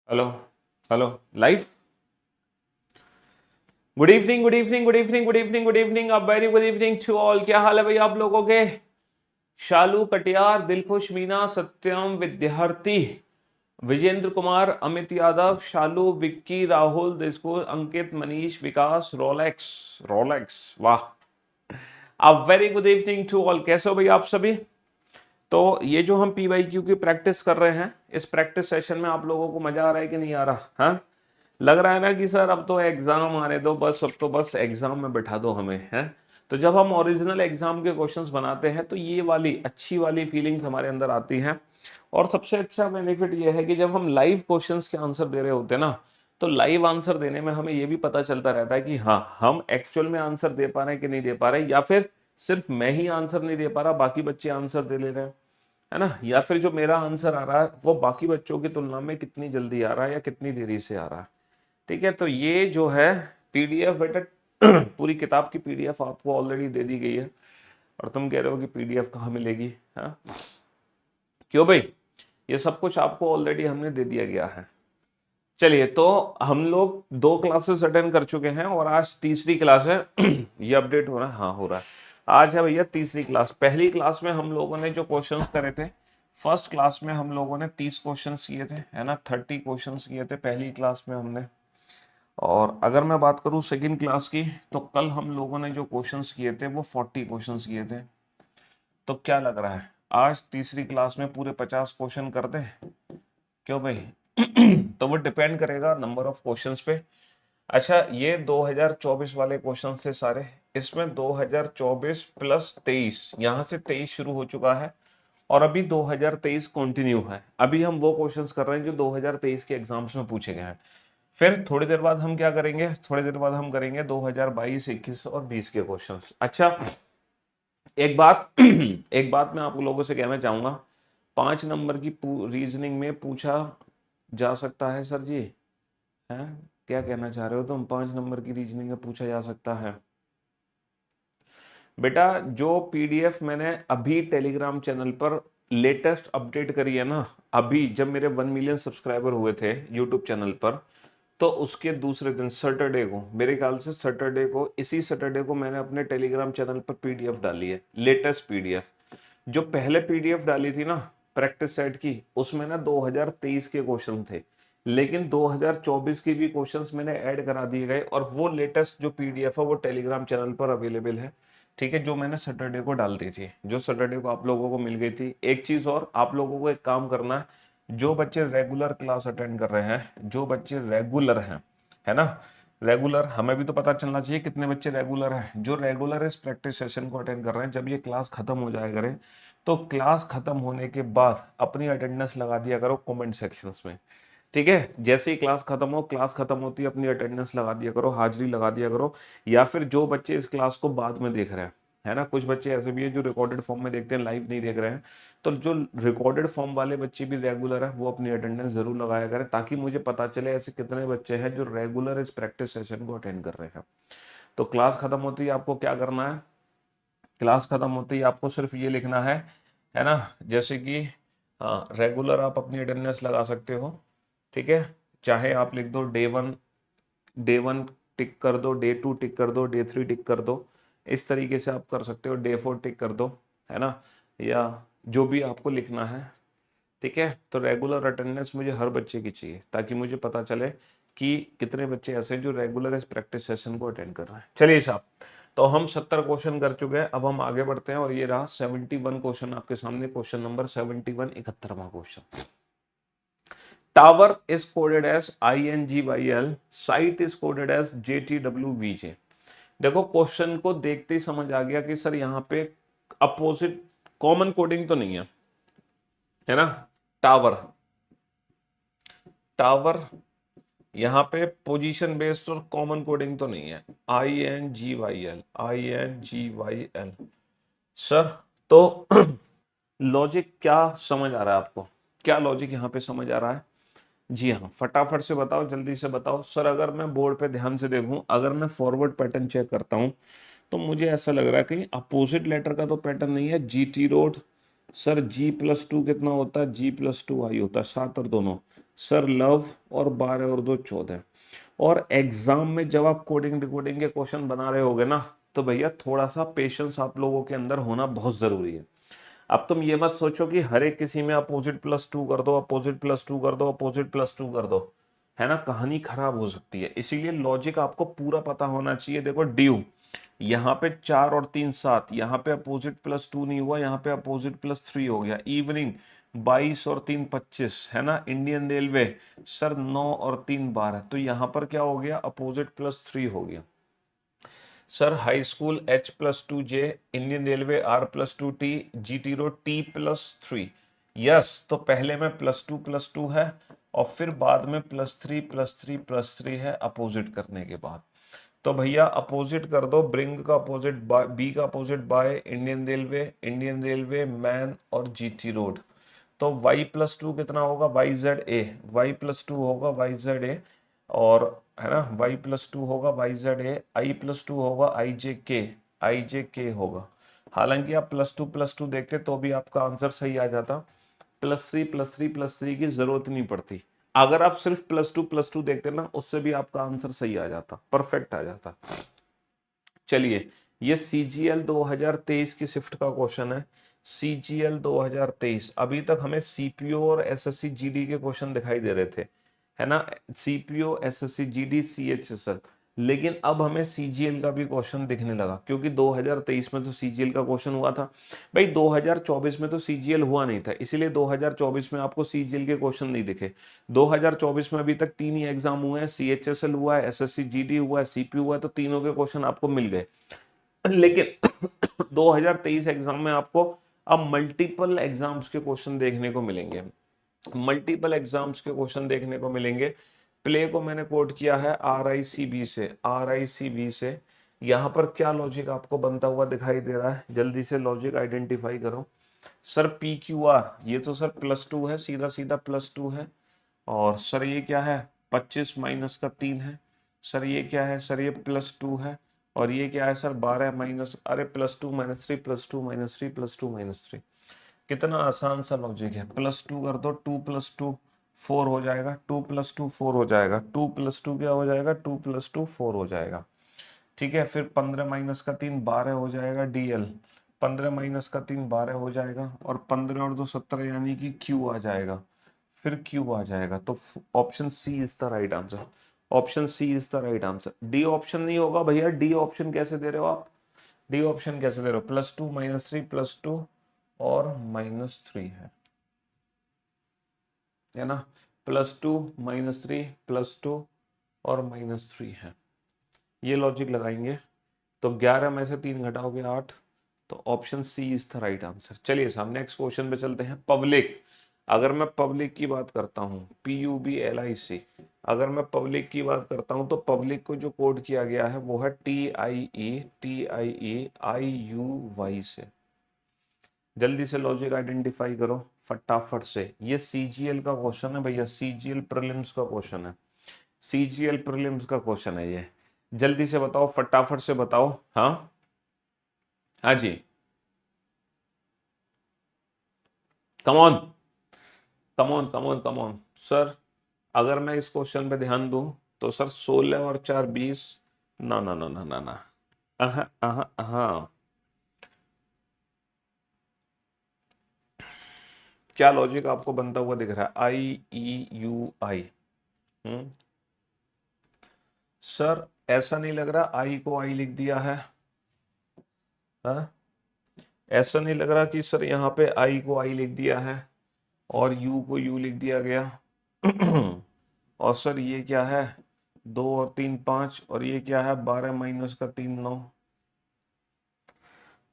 Hello hello live. Good evening good evening good evening good evening good evening अब very good evening to all. क्या हाल है भाई आप लोगों के? शालू कटियार, दिलखुश मीना, सत्यम विद्यार्थी, विजेंद्र कुमार, अमित यादव, शालू, विक्की, राहुल, दिलखुश, अंकित, मनीष, विकास, रोलेक्स रोलेक्स, वाह। अब very good evening to all. कैसे हो भाई आप सभी? तो ये जो हम PYQ की प्रैक्टिस कर रहे हैं, इस प्रैक्टिस सेशन में आप लोगों को मजा आ रहा है कि नहीं आ रहा? हाँ, लग रहा है ना कि सर अब तो एग्जाम आने दो, बस अब तो बस एग्जाम में बैठा दो हमें, है। तो जब हम ओरिजिनल एग्जाम के क्वेश्चंस बनाते हैं तो ये वाली अच्छी वाली फीलिंग्स हमारे अंदर आती हैं। और सबसे अच्छा बेनिफिट ये है कि जब हम लाइव क्वेश्चंस के आंसर दे रहे होते हैं ना, तो लाइव आंसर देने में हमें ये भी पता चलता रहता है कि हाँ, हम एक्चुअल में आंसर दे पा रहे हैं कि नहीं दे पा रहे, या फिर सिर्फ मैं ही आंसर नहीं दे पा रहा, बाकी बच्चे आंसर दे ले रहे हैं, है ना। या फिर जो मेरा आंसर आ रहा है वो बाकी बच्चों की तुलना में कितनी जल्दी आ रहा है या कितनी देरी से आ रहा है। ठीक है, तो ये जो है PDF बेटा, पूरी किताब की PDF आपको ऑलरेडी दे दी गई है और तुम कह रहे हो कि PDF कहाँ मिलेगी? हाँ, क्यों भाई? ये सब कुछ आपको ऑलरेडी हमने दे दिया गया है। चलिए, तो हम लोग 2 क्लासेस अटेंड कर चुके हैं और आज तीसरी क्लास है। ये अपडेट हो रहा है? हाँ, हो रहा है। आज है भैया तीसरी क्लास। पहली क्लास में हम लोगों ने जो क्वेश्चंस करे थे, फर्स्ट क्लास में हम लोगों ने 30 क्वेश्चंस किए थे, है ना, 30 क्वेश्चंस किए थे पहली क्लास में हमने। और अगर मैं बात करूं सेकंड क्लास की, तो कल हम लोगों ने जो क्वेश्चंस किए थे वो 40 क्वेश्चंस किए थे। तो क्या लग रहा है आज तीसरी क्लास में पूरे 50 क्वेश्चन कर दे? क्यों भाई? तो वो डिपेंड करेगा नंबर ऑफ क्वेश्चंस पे। अच्छा, ये 2024 वाले क्वेश्चन थे सारे। इसमें 2024 प्लस 23, यहाँ से 23 शुरू हो चुका है और अभी 2023 कंटिन्यू है। अभी हम वो क्वेश्चंस कर रहे हैं जो 2023 के एग्जाम्स में पूछे गए हैं। फिर थोड़ी देर बाद हम क्या करेंगे? थोड़ी देर बाद हम करेंगे 2022, 21 और 20 के क्वेश्चंस। अच्छा, एक बात एक बात मैं आप लोगों से कहना चाहूंगा, 5 नंबर की रीजनिंग में पूछा जा सकता है सर जी, है? क्या कहना चाह रहे हो तुम? 5 नंबर की रीजनिंग में पूछा जा सकता है? बेटा, जो PDF मैंने अभी टेलीग्राम चैनल पर लेटेस्ट अपडेट करी है ना, अभी जब मेरे 1 मिलियन सब्सक्राइबर हुए थे यूट्यूब चैनल पर, तो उसके दूसरे दिन सैटरडे को, मेरे ख्याल से सैटरडे को, इसी सैटरडे को मैंने अपने टेलीग्राम चैनल पर PDF डाली है, लेटेस्ट PDF। जो पहले PDF डाली थी ना प्रैक्टिस सेट की, उसमें ना 2023 के क्वेश्चन थे, लेकिन 2024 के भी क्वेश्चंस मैंने ऐड करा दिए गए और वो लेटेस्ट जो PDF है वो टेलीग्राम चैनल पर अवेलेबल है। ठीक है, जो मैंने सैटरडे को डाल दी थी, जो सैटरडे को आप लोगों को मिल गई थी। एक चीज और, आप लोगों को एक काम करना है, जो बच्चे रेगुलर क्लास अटेंड कर रहे हैं, जो बच्चे रेगुलर हैं, है ना, रेगुलर, हमें भी तो पता चलना चाहिए कितने बच्चे रेगुलर हैं। जो रेगुलर इस प्रैक्टिस सेशन को अटेंड कर रहे हैं, जब ये क्लास खत्म हो जाए करे, तो क्लास खत्म होने के बाद अपनी अटेंडेंस लगा दिया करो कमेंट सेक्शंस में। ठीक है, जैसे ही क्लास खत्म हो, क्लास खत्म होती है, अपनी अटेंडेंस लगा दिया करो, हाजिरी लगा दिया करो। या फिर जो बच्चे इस क्लास को बाद में देख रहे हैं, है ना, कुछ बच्चे ऐसे भी हैं जो रिकॉर्डेड फॉर्म में देखते हैं, लाइव नहीं देख रहे हैं, तो जो रिकॉर्डेड फॉर्म वाले बच्चे भी रेगुलर है वो अपनी अटेंडेंस जरूर लगाया करें, ताकि मुझे पता चले ऐसे कितने बच्चे हैं जो रेगुलर इस प्रैक्टिस सेशन को अटेंड कर रहे हैं। तो क्लास खत्म होती है आपको क्या करना है? क्लास खत्म होते ही आपको सिर्फ ये लिखना है ना, जैसे कि रेगुलर आप अपनी अटेंडेंस लगा सकते हो। ठीक है, चाहे आप लिख दो डे वन टिक कर दो, डे 2 टिक कर दो, डे 3 टिक कर दो, इस तरीके से आप कर सकते हो, डे 4 टिक कर दो, है ना, या जो भी आपको लिखना है। ठीक है, तो रेगुलर अटेंडेंस मुझे हर बच्चे की चाहिए, ताकि मुझे पता चले कि कितने बच्चे ऐसे हैं जो रेगुलर इस प्रैक्टिस सेशन को अटेंड कर रहे हैं। चलिए साहब, तो हम 70 क्वेश्चन कर चुके हैं, अब हम आगे बढ़ते हैं और ये रहा 71 क्वेश्चन आपके सामने। क्वेश्चन नंबर 71, 71वां question. Tower is coded as INGYL, site is coded as JTWVJ। देखो, क्वेश्चन को देखते ही समझ आ गया कि सर यहाँ पे अपोजिट कॉमन कोडिंग तो नहीं है ना। टावर, टावर यहाँ पे पोजीशन बेस्ड और कॉमन कोडिंग तो नहीं है। INGYL सर, तो लॉजिक क्या समझ आ रहा है आपको? क्या लॉजिक यहाँ पे समझ आ रहा है? जी हाँ, फटाफट से बताओ, जल्दी से बताओ सर। अगर मैं बोर्ड पे ध्यान से देखूं, अगर मैं फॉरवर्ड पैटर्न चेक करता हूं, तो मुझे ऐसा लग रहा है कि अपोजिट लेटर का तो पैटर्न नहीं है। GT रोड, सर G+2 कितना होता है? G+2 I होता है, 7 और दोनों। सर लव और 12 और 2 14। और एग्जाम में जब आप कोडिंग डिकोडिंग के क्वेश्चन बना रहे होगे ना, तो भैया थोड़ा सा पेशेंस आप लोगों के अंदर होना बहुत जरूरी है। अब तुम ये मत सोचो कि हर एक किसी में अपोजिट +2 कर दो, अपोजिट +2 कर दो, अपोजिट +2 कर दो, है ना, कहानी खराब हो सकती है। इसीलिए लॉजिक आपको पूरा पता होना चाहिए। देखो ड्यू यहाँ पे 4 और 3 7, यहाँ पे अपोजिट +2 नहीं हुआ, यहाँ पे अपोजिट +3 हो गया। इवनिंग 22 और 3 25, है ना। इंडियन रेलवे सर 9 और 3 12, तो यहाँ पर क्या हो गया? अपोजिट +3 हो गया। Sir high school H+2J, Indian railway R+2T, GT road T+3। Yes, तो पहले में +2 है और फिर बाद में +3 है अपोजिट करने के बाद। तो भैया अपोजिट कर दो, ब्रिंग का अपोजिट बी का opposite by Indian railway man और GT रोड। तो Y+2 कितना होगा? YZA, Y+2 होगा YZA, और है ना Y+2 होगा YZA, I+2 होगा IJK होगा। हालांकि आप +2 देखते तो भी आपका आंसर सही आ जाता। +3 की जरूरत नहीं पड़ती। अगर आप सिर्फ +2 देखते ना, उससे भी आपका आंसर सही आ जाता, परफेक्ट आ जाता। चलिए, ये CGL 2023 की शिफ्ट का क्वेश्चन है। CGL 2023, अभी तक हमें CPO और SSC GD के क्वेश्चन दिखाई दे रहे थे, है ना। CPO SSC GD CHSL, लेकिन अब हमें CGL का भी क्वेश्चन दिखने लगा, क्योंकि 2023 में तो CGL का क्वेश्चन हुआ था भाई, 2024 में तो CGL हुआ नहीं था, इसीलिए 2024 में आपको CGL के क्वेश्चन नहीं दिखे। 2024 में अभी तक 3 ही एग्जाम हुए हैं, CHSL हुआ है, SSC GD हुआ है, CPO हुआ है, तो तीनों के क्वेश्चन आपको मिल गए। लेकिन 2023 एग्जाम में आपको अब मल्टीपल एग्जाम्स के क्वेश्चन देखने को मिलेंगे, मल्टीपल एग्जाम्स के क्वेश्चन देखने को मिलेंगे। प्ले को मैंने कोड किया है RICB से। यहाँ पर क्या लॉजिक आपको बनता हुआ दिखाई दे रहा है? जल्दी से लॉजिक आइडेंटिफाई करो। सर PQR, ये तो सर +2 है, सीधा सीधा +2 है। और सर ये क्या है? 25 माइनस का 3 है। सर ये क्या है? सर ये +2 है। और ये क्या है सर? 12 माइनस, अरे +2 -3 +2 -3 +2 -3। कितना आसान सा लॉजिक है। +2 कर दो, 2 + 2 4 हो जाएगा, 2 + 2 4 हो जाएगा, 2 + 2 क्या हो जाएगा? 2 + 2 4 हो जाएगा। ठीक है, फिर 15 माइनस का 3 12 हो जाएगा DL, 15 माइनस का 3 12 हो जाएगा, और 15 और 2 17, यानी कि Q आ जाएगा, फिर Q आ जाएगा। तो option C is the right answer, option C is the right answer. D option नहीं होगा भैया। डी ऑप्शन कैसे दे रहे हो आप? डी ऑप्शन कैसे दे रहे हो? +2 -3 +2 और -3 है ना। +2 -3 +2 और -3 है, ये लॉजिक लगाएंगे। तो 11 में से 3 घटाओगे 8, तो option C is the right answer. चलिए साहब नेक्स्ट क्वेश्चन पे चलते हैं। पब्लिक, अगर मैं पब्लिक की बात करता हूँ, PUBLIC, अगर मैं पब्लिक की बात करता हूँ, तो पब्लिक को जो कोड किया गया है वो है TIE से। जल्दी से लॉजिक आइडेंटिफाई करो फटाफट से। ये CGL का क्वेश्चन है भैया, CGL प्रीलिम्स का क्वेश्चन है, CGL प्रीलिम्स का क्वेश्चन है ये। जल्दी से बताओ, फटाफट से बताओ। हाँ हाँ जी, come on come on come on come on. Sir अगर मैं इस क्वेश्चन पे ध्यान दूं, तो सर 16 और 4 20, ना ना ना ना ना ना, हाँ, क्या लॉजिक आपको बनता हुआ दिख रहा है? IEUI। सर ऐसा नहीं लग रहा आई को आई लिख दिया है? हाँ, ऐसा नहीं लग रहा कि सर यहाँ पे आई को आई लिख दिया है और यू को यू लिख दिया गया? और सर ये क्या है? 2 और 3 5, और ये क्या है? 12 माइनस का 3 9,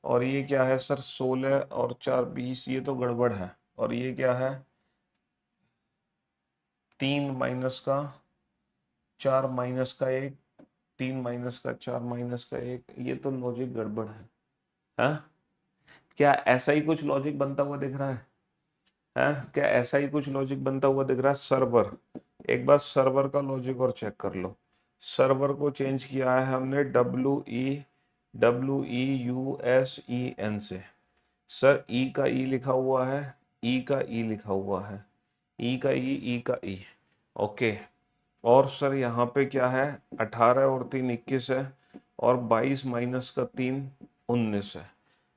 और ये क्या है सर? 16 और 4 20, ये तो गड़बड़ है। और ये क्या है? 3 माइनस का 4 माइनस का 1, 3 माइनस का 4 माइनस का 1, ये तो लॉजिक गड़बड़ है। हाँ, क्या ऐसा ही कुछ लॉजिक बनता हुआ दिख रहा है? हैं, क्या ऐसा ही कुछ लॉजिक बनता हुआ दिख रहा है? सर्वर, एक बार सर्वर का लॉजिक और चेक कर लो। सर्वर को चेंज किया है हमने WEUSEN से। सर ई का ई लिखा हुआ है, ई का ई लिखा हुआ है, ई का ई का ई। ओके, और सर यहाँ पे क्या है, 18 और 3 21 है, और 22 माइनस का 3 19 है।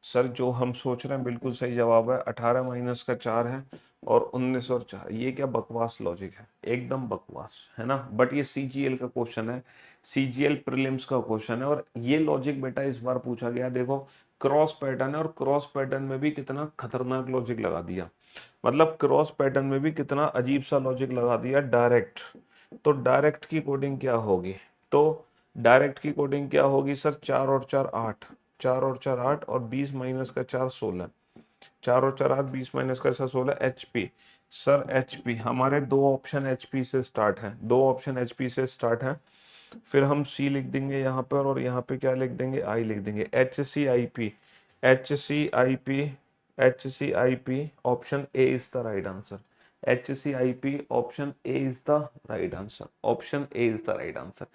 सर जो हम सोच रहे हैं बिल्कुल सही जवाब है, 18 माइनस का 4 है और 19 और 4। ये क्या बकवास लॉजिक है, एकदम बकवास है ना। बट ये सीजीएल का क्वेश्चन है, सीजीएल प्रीलिम्स का क्वेश्चन है, और ये लॉजिक बेटा इस बार पूछा गया। देखो क्रॉस पैटर्न है, और क्रॉस पैटर्न में भी कितना खतरनाक लॉजिक लगा दिया, मतलब क्रॉस पैटर्न में भी कितना अजीब सा लॉजिक लगा दिया डायरेक्ट। तो डायरेक्ट की कोडिंग क्या होगी, तो डायरेक्ट की कोडिंग क्या होगी सर, 4 और 4 8, 4 और 4 8, और 20 माइनस का 4 16, 4 और 4 8, 20 माइनस का 16 एचपी। सर एचपी हमारे दो ऑप्शन एचपी से स्टार्ट है, दो ऑप्शन एचपी से स्टार्ट है। फिर हम सी लिख देंगे यहाँ पर, और यहाँ पे क्या लिख देंगे, आई लिख देंगे, H C I P, H C I P, H C I P, option A is the right answer. H C I P, option A is the right answer, option A is the right answer.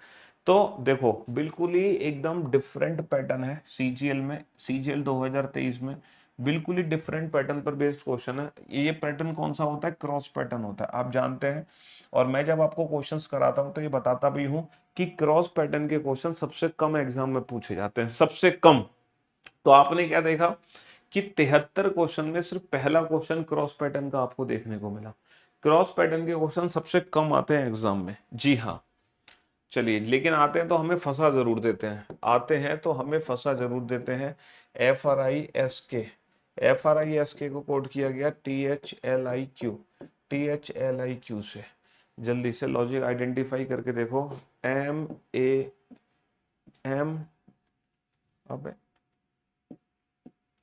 तो देखो बिल्कुल ही एकदम different pattern है CGL में, CGL 2023 में बिल्कुल ही डिफरेंट पैटर्न पर बेस्ड क्वेश्चन है। ये पैटर्न कौन सा होता है, क्रॉस पैटर्न होता है, आप जानते हैं। और मैं जब आपको क्वेश्चंस कराता हूं तो ये बताता भी हूं कि क्रॉस पैटर्न के क्वेश्चन सबसे कम एग्जाम में पूछे जाते हैं, सबसे कम। तो आपने क्या देखा कि 73 क्वेश्चन में सिर्फ पहला क्वेश्चन क्रॉस पैटर्न का आपको देखने को मिला। क्रॉस पैटर्न के क्वेश्चन सबसे कम आते हैं एग्जाम में, जी हाँ। चलिए, लेकिन आते हैं तो हमें फंसा जरूर देते हैं, आते हैं तो हमें फंसा जरूर देते हैं। F R I S K, F R I S K को कोड किया गया T H L I Q, T H L I Q से। जल्दी से लॉजिक आइडेंटिफाई करके देखो, एम ए एम, अब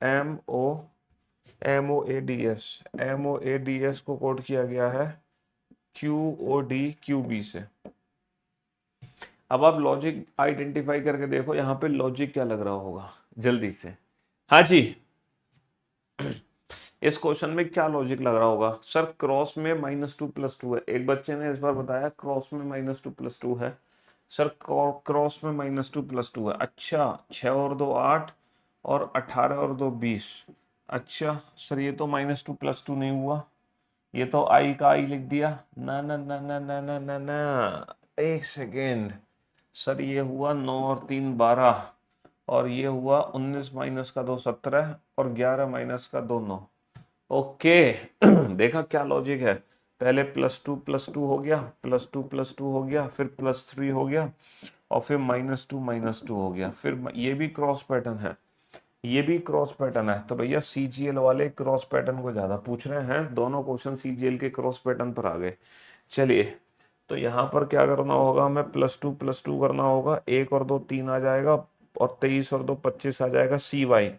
M O, M O A D S, M O A D S को कोड किया गया है Q O D Q B से। अब आप लॉजिक आइडेंटिफाई करके देखो यहाँ पे लॉजिक क्या लग रहा होगा, जल्दी से। हाँ जी, इस क्वेश्चन में क्या लॉजिक लग रहा होगा सर, क्रॉस में -2+2 है। एक बच्चे ने इस बार बताया क्रॉस में -2+2 है। सर क्रॉस में -2+2 है, अच्छा 6 और 2 8, और 18 और 2 20। अच्छा सर ये तो -2+2 नहीं हुआ, ये तो आई का आई लिख दिया। ना ना ना ना ना ना ना ना, एक सेकेंड सर, ये हुआ 9 और 3 12, और ये हुआ 19 माइनस का 2 17, और 11 माइनस का 2 9। ओके देखा क्या लॉजिक है, पहले +2+2 हो गया, +2+2 हो गया, फिर +3 हो गया, और फिर -2 हो गया। फिर ये भी क्रॉस पैटर्न है, ये भी क्रॉस पैटर्न है। तो भैया सीजीएल वाले क्रॉस पैटर्न को ज्यादा पूछ रहे हैं, दोनों क्वेश्चन सीजीएल के क्रॉस पैटर्न पर आ गए। चलिए, तो यहाँ पर क्या करना होगा, हमें +2+2 करना होगा, 1 और 2 3 आ जाएगा, और 23 और 2 25 आ जाएगा। सी वाई,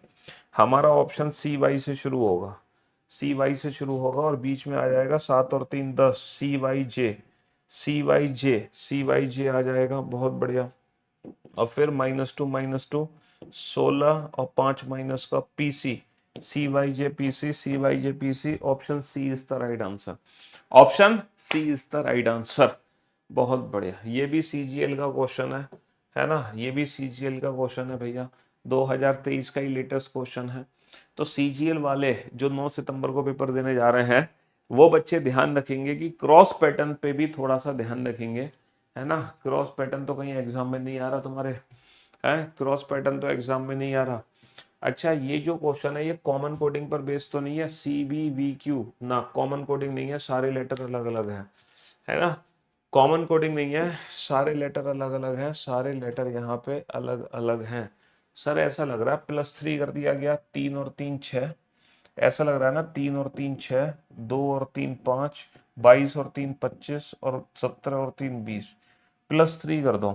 हमारा ऑप्शन सी वाई से शुरू होगा, सी वाई से शुरू होगा, और बीच में आ जाएगा 7 और 3 10, सी वाई जे, सी वाई जे, सी वाई जे आ जाएगा, बहुत बढ़िया। और फिर -2 16, और 5 माइनस का PC, C Y J P C, C Y J P C, option C is the right answer, option C is the right answer. बहुत बढ़िया, ये भी सीजीएल का क्वेश्चन है ना, ये भी सीजीएल का क्वेश्चन है भैया, 2023 का ही लेटेस्ट क्वेश्चन है। तो सीजीएल वाले जो 9 सितंबर को पेपर देने जा रहे हैं, वो बच्चे ध्यान रखेंगे कि क्रॉस पैटर्न पे भी थोड़ा सा ध्यान रखेंगे, है ना। क्रॉस पैटर्न तो कहीं एग्जाम में नहीं आ रहा तुम्हारे, है क्रॉस पैटर्न तो एग्जाम में नहीं आ रहा। अच्छा, ये जो क्वेश्चन है ये कॉमन कोडिंग पर बेस्ड तो नहीं है, सी बी वी क्यू ना, कॉमन कोडिंग नहीं है, सारे लेटर अलग अलग है ना। कॉमन कोडिंग नहीं है, सारे लेटर अलग अलग हैं, सारे लेटर यहाँ पे अलग अलग हैं। सर ऐसा लग रहा है +3 कर दिया गया, 3 और 3 6, ऐसा लग रहा है ना, 3 और 3 6, 2 और 3 5, 22 और 3 25, और 17 और 3 20, +3 कर दो,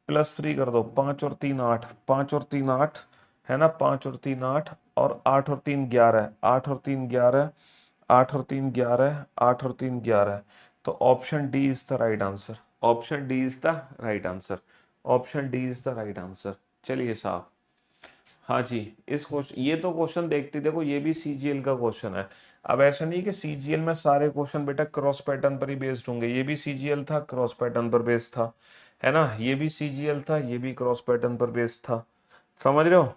+3 कर दो, 5 और 3 8, 5 और 3 8, है ना, 5 और 3 8, और 8 और 3 11, 8 और 3 11, 8 और 3 11, 8 और 3 11। तो option D is the right answer, option D is the right answer, option D is the right answer. चलिए साहब, हाँ जी, इस क्वेश्चन, ये तो क्वेश्चन देखते देखो, ये भी सीजीएल का क्वेश्चन है। अब ऐसा नहीं कि सीजीएल में सारे क्वेश्चन बेटा क्रॉस पैटर्न पर ही बेस्ड होंगे, ये भी सीजीएल था क्रॉस पैटर्न पर बेस्ड था, है ना, ये भी सीजीएल था, ये भी क्रॉस पैटर्न पर बेस्ड था, समझ रहे हो।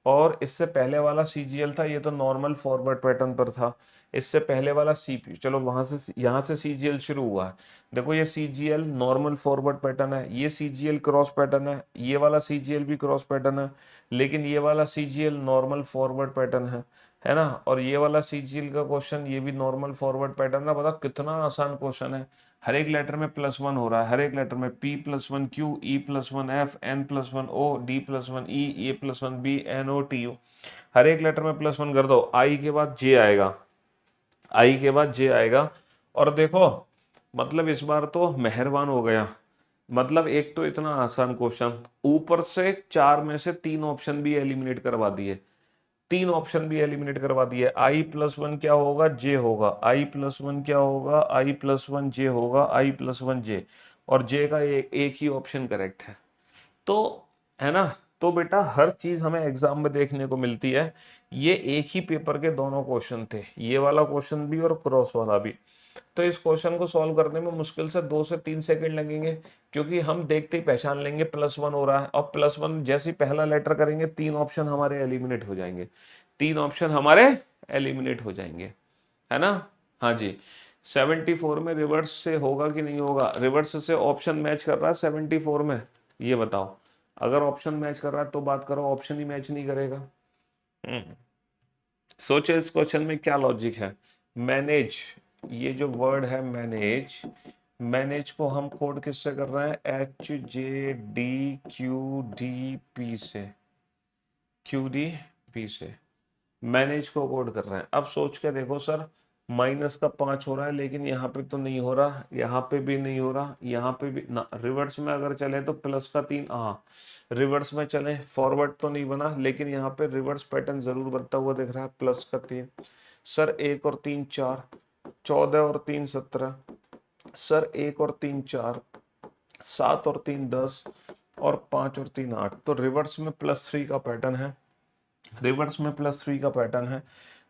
और इससे पहले वाला CGL था, ये तो नॉर्मल फॉरवर्ड पैटर्न पर था। इससे पहले वाला CPU, चलो वहां से यहाँ से CGL शुरू हुआ है। देखो ये CGL नॉर्मल फॉरवर्ड पैटर्न है, ये CGL क्रॉस पैटर्न है, ये वाला CGL भी क्रॉस पैटर्न है, लेकिन ये वाला CGL नॉर्मल फॉरवर्ड पैटर्न है ना। और ये वाला CGL का क्वेश्चन, ये भी नॉर्मल फॉरवर्ड पैटर्न है। बताओ कितना आसान क्वेश्चन है। हर एक लेटर में +1 हो रहा है, हर एक लेटर में P+1 Q, E+1 F, N+1 O, D+1 E, A+1 B, NO TU। हर एक लेटर में +1 कर दो, I के बाद J आएगा, I के बाद J आएगा। और देखो मतलब इस बार तो मेहरबान हो गया। मतलब एक तो इतना आसान क्वेश्चन, ऊपर से 4 में से 3 ऑप्शन भी एलिमिनेट करवा दिए, 3 ऑप्शन भी एलिमिनेट करवा दिए। I+1 क्या होगा, J होगा। I+1 क्या होगा, I+1 J होगा, I+1 J। और J का एक ही ऑप्शन करेक्ट है। तो है ना, तो बेटा हर चीज हमें एग्जाम में देखने को मिलती है। ये एक ही पेपर के दोनों क्वेश्चन थे, ये वाला क्वेश्चन भी और क्रॉस वाला भी। तो इस क्वेश्चन को सॉल्व करने में मुश्किल से 2 से 3 सेकंड लगेंगे, क्योंकि हम देखते ही पहचान लेंगे +1 हो रहा है। और +1 जैसे ही पहला लेटर करेंगे 3 ऑप्शन हमारे एलिमिनेट हो जाएंगे, 3 ऑप्शन हमारे एलिमिनेट हो जाएंगे, है ना। हाँ जी। 74 में रिवर्स से होगा कि नहीं होगा, रिवर्स से ऑप्शन मैच कर रहा है 74 में, ये बताओ। अगर ऑप्शन मैच कर रहा है तो बात करो, ऑप्शन ही मैच नहीं करेगा। सोचो इस क्वेश्चन में क्या लॉजिक है। मैनेज, ये जो वर्ड है मैनेज, मैनेज को हम कोड किससे कर रहे हैं, HJDQDP से, QDP से मैनेज को कोड कर रहे हैं। अब सोच के देखो सर, -5 हो रहा है, लेकिन यहाँ पे तो नहीं हो रहा, यहाँ पे भी नहीं हो रहा, यहाँ पे भी ना। रिवर्स में अगर चले तो +3, हाँ रिवर्स में चले, फॉरवर्ड तो नहीं बना, लेकिन यहाँ पे रिवर्स पैटर्न जरूर बनता हुआ दिख रहा है। +3 सर, 1 और 3 4, 14 और 3 17 सर, 1 और 3 4, 7 और 3 10, और 5 और 3 8। तो रिवर्स में +3 का पैटर्न है, रिवर्स में +3 का पैटर्न है।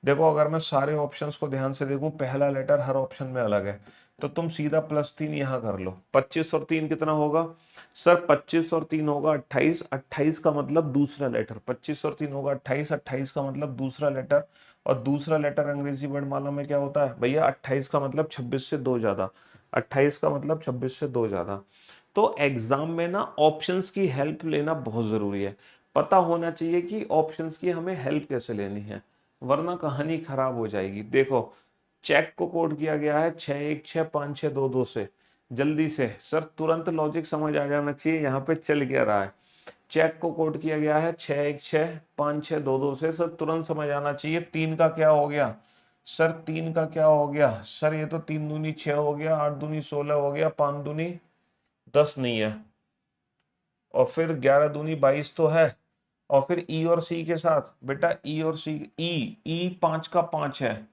देखो अगर मैं सारे ऑप्शंस को ध्यान से देखूं, पहला लेटर हर ऑप्शन में अलग है, तो तुम सीधा +3 यहाँ कर लो। 25 और 3 कितना होगा सर, 25 और 3 होगा 28, 28 का मतलब दूसरा लेटर, 25 और 3 होगा 28, 28 का मतलब दूसरा लेटर। और दूसरा लेटर अंग्रेजी वर्णमाला में क्या होता है भैया, 28 का मतलब 26 से 2 ज्यादा, 28 का मतलब 26 से 2 ज्यादा। तो एग्जाम में ना ऑप्शंस की हेल्प लेना बहुत जरूरी है, पता होना चाहिए कि ऑप्शंस की हमें हेल्प कैसे लेनी है, वरना कहानी खराब हो जाएगी। देखो चेक को कोड किया गया है 6165622 से, जल्दी से सर तुरंत लॉजिक समझ आ जाना चाहिए यहाँ पे चल क्या रहा है। चेक को कोड किया गया है 6165622 से, सर तुरंत समझ आना चाहिए। 3 का क्या हो गया सर, 3 का क्या हो गया सर, ये तो 3 दूनी 6 हो गया, 8 दूनी 16 हो गया, 5 दूनी 10 नहीं है, और फिर 11 दूनी 22 तो है। और फिर ई और सी के साथ बेटा, ई और सी, ई 5 का 5 है,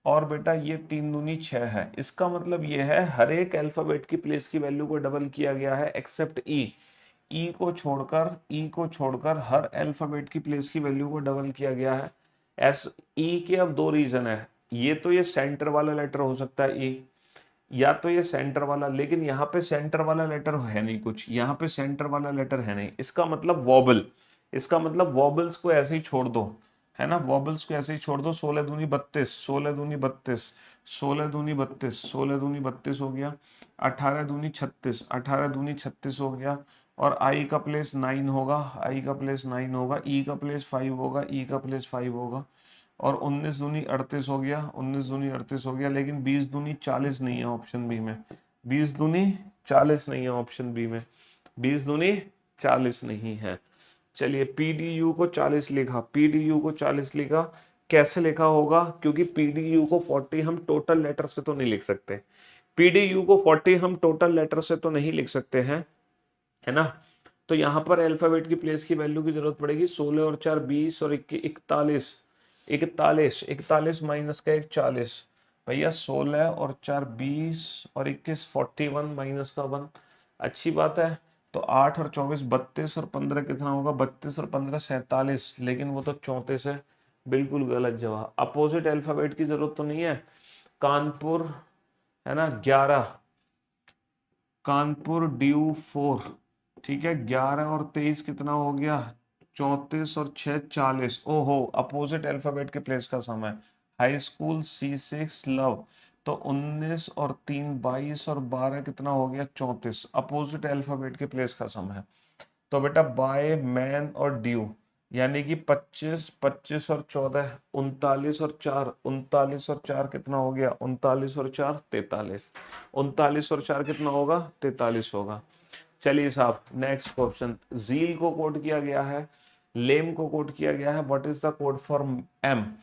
और बेटा ये 3 दूनी 6 है। इसका मतलब ये है हर एक अल्फाबेट की प्लेस की वैल्यू को डबल किया गया है एक्सेप्ट ई। ई को छोड़कर हर अल्फाबेट की प्लेस की वैल्यू को डबल किया गया है। एस ई के अब 2 रीजन है, ये तो ये सेंटर वाला लेटर हो सकता है ई, या तो ये सेंटर वाला, लेकिन यहाँ पे सेंटर वाला लेटर है नहीं कुछ, यहाँ पे सेंटर वाला लेटर है नहीं। इसका मतलब वॉबल, इसका मतलब वॉबल्स को ऐसे ही छोड़ दो, है ना, वॉबल्स को ऐसे ही छोड़ दो। 16 दूनी 32, 16 दूनी 32, 16 दूनी 32, 16 दूनी 32 हो गया, 18 दूनी 36, 18 दूनी 36 हो गया। और आई का प्लेस 9 होगा, आई का प्लेस 9 होगा, ई का प्लेस 5 होगा, ई का प्लेस 5 होगा। और 19 दूनी 38 हो गया, 19 दूनी 38 हो गया, लेकिन 20 दूनी 40 नहीं है ऑप्शन बी में, 20 दूनी 40 नहीं है ऑप्शन बी में, 20 दूनी 40 नहीं है। चलिए पीडीयू को 40 लिखा, पीडीयू को 40 लिखा, कैसे लिखा होगा, क्योंकि पीडीयू को 40 हम टोटल लेटर से तो नहीं लिख सकते, पीडीयू को 40 हम टोटल लेटर से तो नहीं लिख सकते हैं, है ना। तो यहाँ पर अल्फाबेट की प्लेस की वैल्यू की जरूरत पड़ेगी। 16 और 4 20, और 41, 41, 41 माइनस का 1 40, भैया 16 और 4 20, और 21 41 माइनस का 1। अच्छी बात है। तो 8 और 24 32, और 15 कितना होगा, 32 और 15 47, लेकिन वो तो 34 है, बिल्कुल गलत जवाब। अपोजिट अल्फाबेट की जरूरत तो नहीं है। कानपुर है ना 11, कानपुर ड्यू 4, ठीक है, 11 और 23 कितना हो गया 34 और 6 40। ओहो, अपोजिट अल्फाबेट के प्लेस का सम है। हाई स्कूल C6 लव, तो 19 और 3 22 और 12 कितना हो गया 34। अपोजिट अल्फाबेट के प्लेस का सम है। तो बेटा बाय मैन और ड्यू, यानी कि 25 25 और 14 39 और 4 39 और 4 कितना हो गया 39 और 4 43। 39 और 4 कितना होगा 43 होगा। चलिए साहब नेक्स्ट क्वेश्चन। जील को कोड किया गया है, लेम को कोड किया गया है, what is the code for M.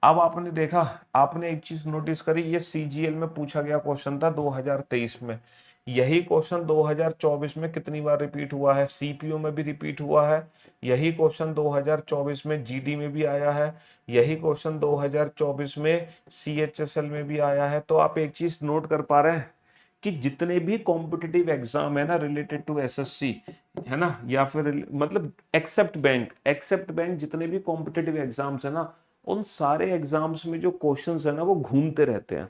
अब आपने देखा, आपने एक चीज नोटिस करी, ये सीजीएल में पूछा गया क्वेश्चन था 2023 में। यही क्वेश्चन 2024 में कितनी बार रिपीट हुआ है, सीपीओ में भी रिपीट हुआ है। यही क्वेश्चन 2024 में जीडी में भी आया है। यही क्वेश्चन 2024 में सीएचएसएल में भी आया है। तो आप एक चीज नोट कर पा रहे हैं कि जितने भी कॉम्पिटिटिव एग्जाम है ना रिलेटेड टू एसएससी, है ना, या फिर मतलब एक्सेप्ट बैंक जितने भी कॉम्पिटिटिव एग्जाम्स है ना, उन सारे एग्जाम्स में जो क्वेश्चंस है ना वो घूमते रहते हैं।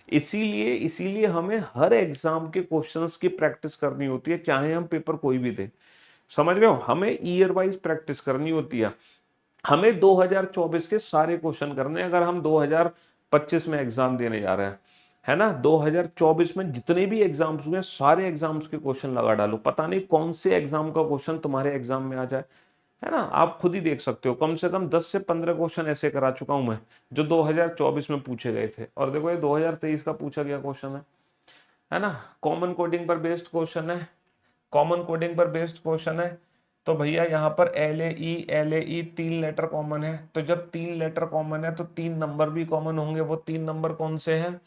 इसीलिए इसीलिए हमें हर एग्जाम के क्वेश्चंस की प्रैक्टिस करनी होती है, चाहे हम पेपर कोई भी दे। समझ रहे हो, हमें ईयर वाइज प्रैक्टिस करनी होती है। हमें 2024 के सारे क्वेश्चन करने हैं अगर हम 2025 में एग्जाम देने जा रहे हैं, है ना। 2024 में जितने भी एग्जाम्स हुए सारे एग्जाम्स के क्वेश्चन लगा डालो, पता नहीं कौन से एग्जाम का क्वेश्चन तुम्हारे एग्जाम में आ जाए, है ना। आप खुद ही देख सकते हो, कम से कम 10 से 15 क्वेश्चन ऐसे करा चुका हूं मैं जो 2024 में पूछे गए थे, और देखो ये 2023 का पूछा गया क्वेश्चन है ना। कॉमन कोडिंग पर बेस्ड क्वेश्चन है, कॉमन कोडिंग पर बेस्ड क्वेश्चन है। तो भैया यहाँ पर LAE तीन लेटर कॉमन है, तो जब तीन लेटर कॉमन है तो तीन नंबर भी कॉमन होंगे। वो तीन नंबर कौन से हैं,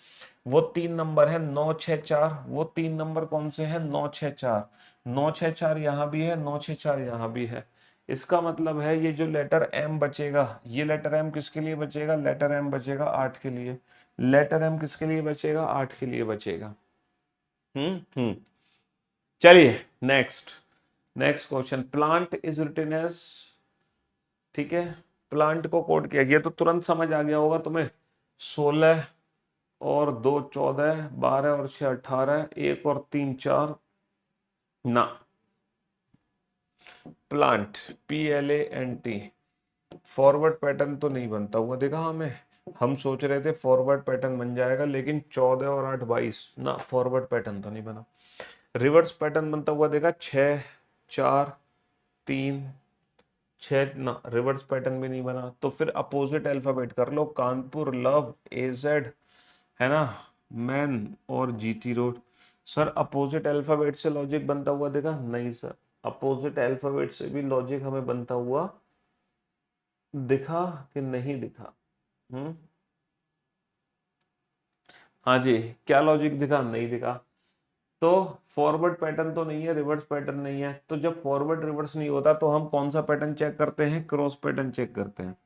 वो तीन नंबर है 964। वो तीन नंबर कौन से हैं 964। 964 यहाँ भी है, 964 यहाँ भी है। इसका मतलब है ये जो लेटर M बचेगा, ये लेटर M किसके लिए बचेगा, लेटर M बचेगा 8 के लिए। लेटर M किसके लिए बचेगा, 8 के लिए बचेगा। हम्म। चलिए next question. Plant is written as, ठीक है, प्लांट को कोड किया, ये तो तुरंत समझ आ गया होगा तुम्हें। 16 और 2 14, 12 और 6 18, 1 और 3 4 ना। प्लांट PLANT, फॉरवर्ड पैटर्न तो नहीं बनता हुआ देखा हमें। हम सोच रहे थे फॉरवर्ड पैटर्न बन जाएगा, लेकिन 14 और 8 22 ना, फॉरवर्ड पैटर्न तो नहीं बना। रिवर्स पैटर्न बनता हुआ देखा 6 4 3 6 ना, रिवर्स पैटर्न भी नहीं बना। तो फिर अपोजिट अल्फाबेट कर लो, कानपुर लव AZ, है ना, मैन और GT road. Sir opposite alphabet से लॉजिक बनता हुआ देखा, नहीं सर, अपोजिट अल्फाबेट से भी लॉजिक हमें बनता हुआ दिखा कि नहीं दिखा। हाँ जी, क्या लॉजिक दिखा, नहीं दिखा। तो फॉरवर्ड पैटर्न तो नहीं है, रिवर्स पैटर्न नहीं है। तो जब फॉरवर्ड रिवर्स नहीं होता तो हम कौन सा पैटर्न चेक करते हैं, क्रॉस पैटर्न चेक करते हैं।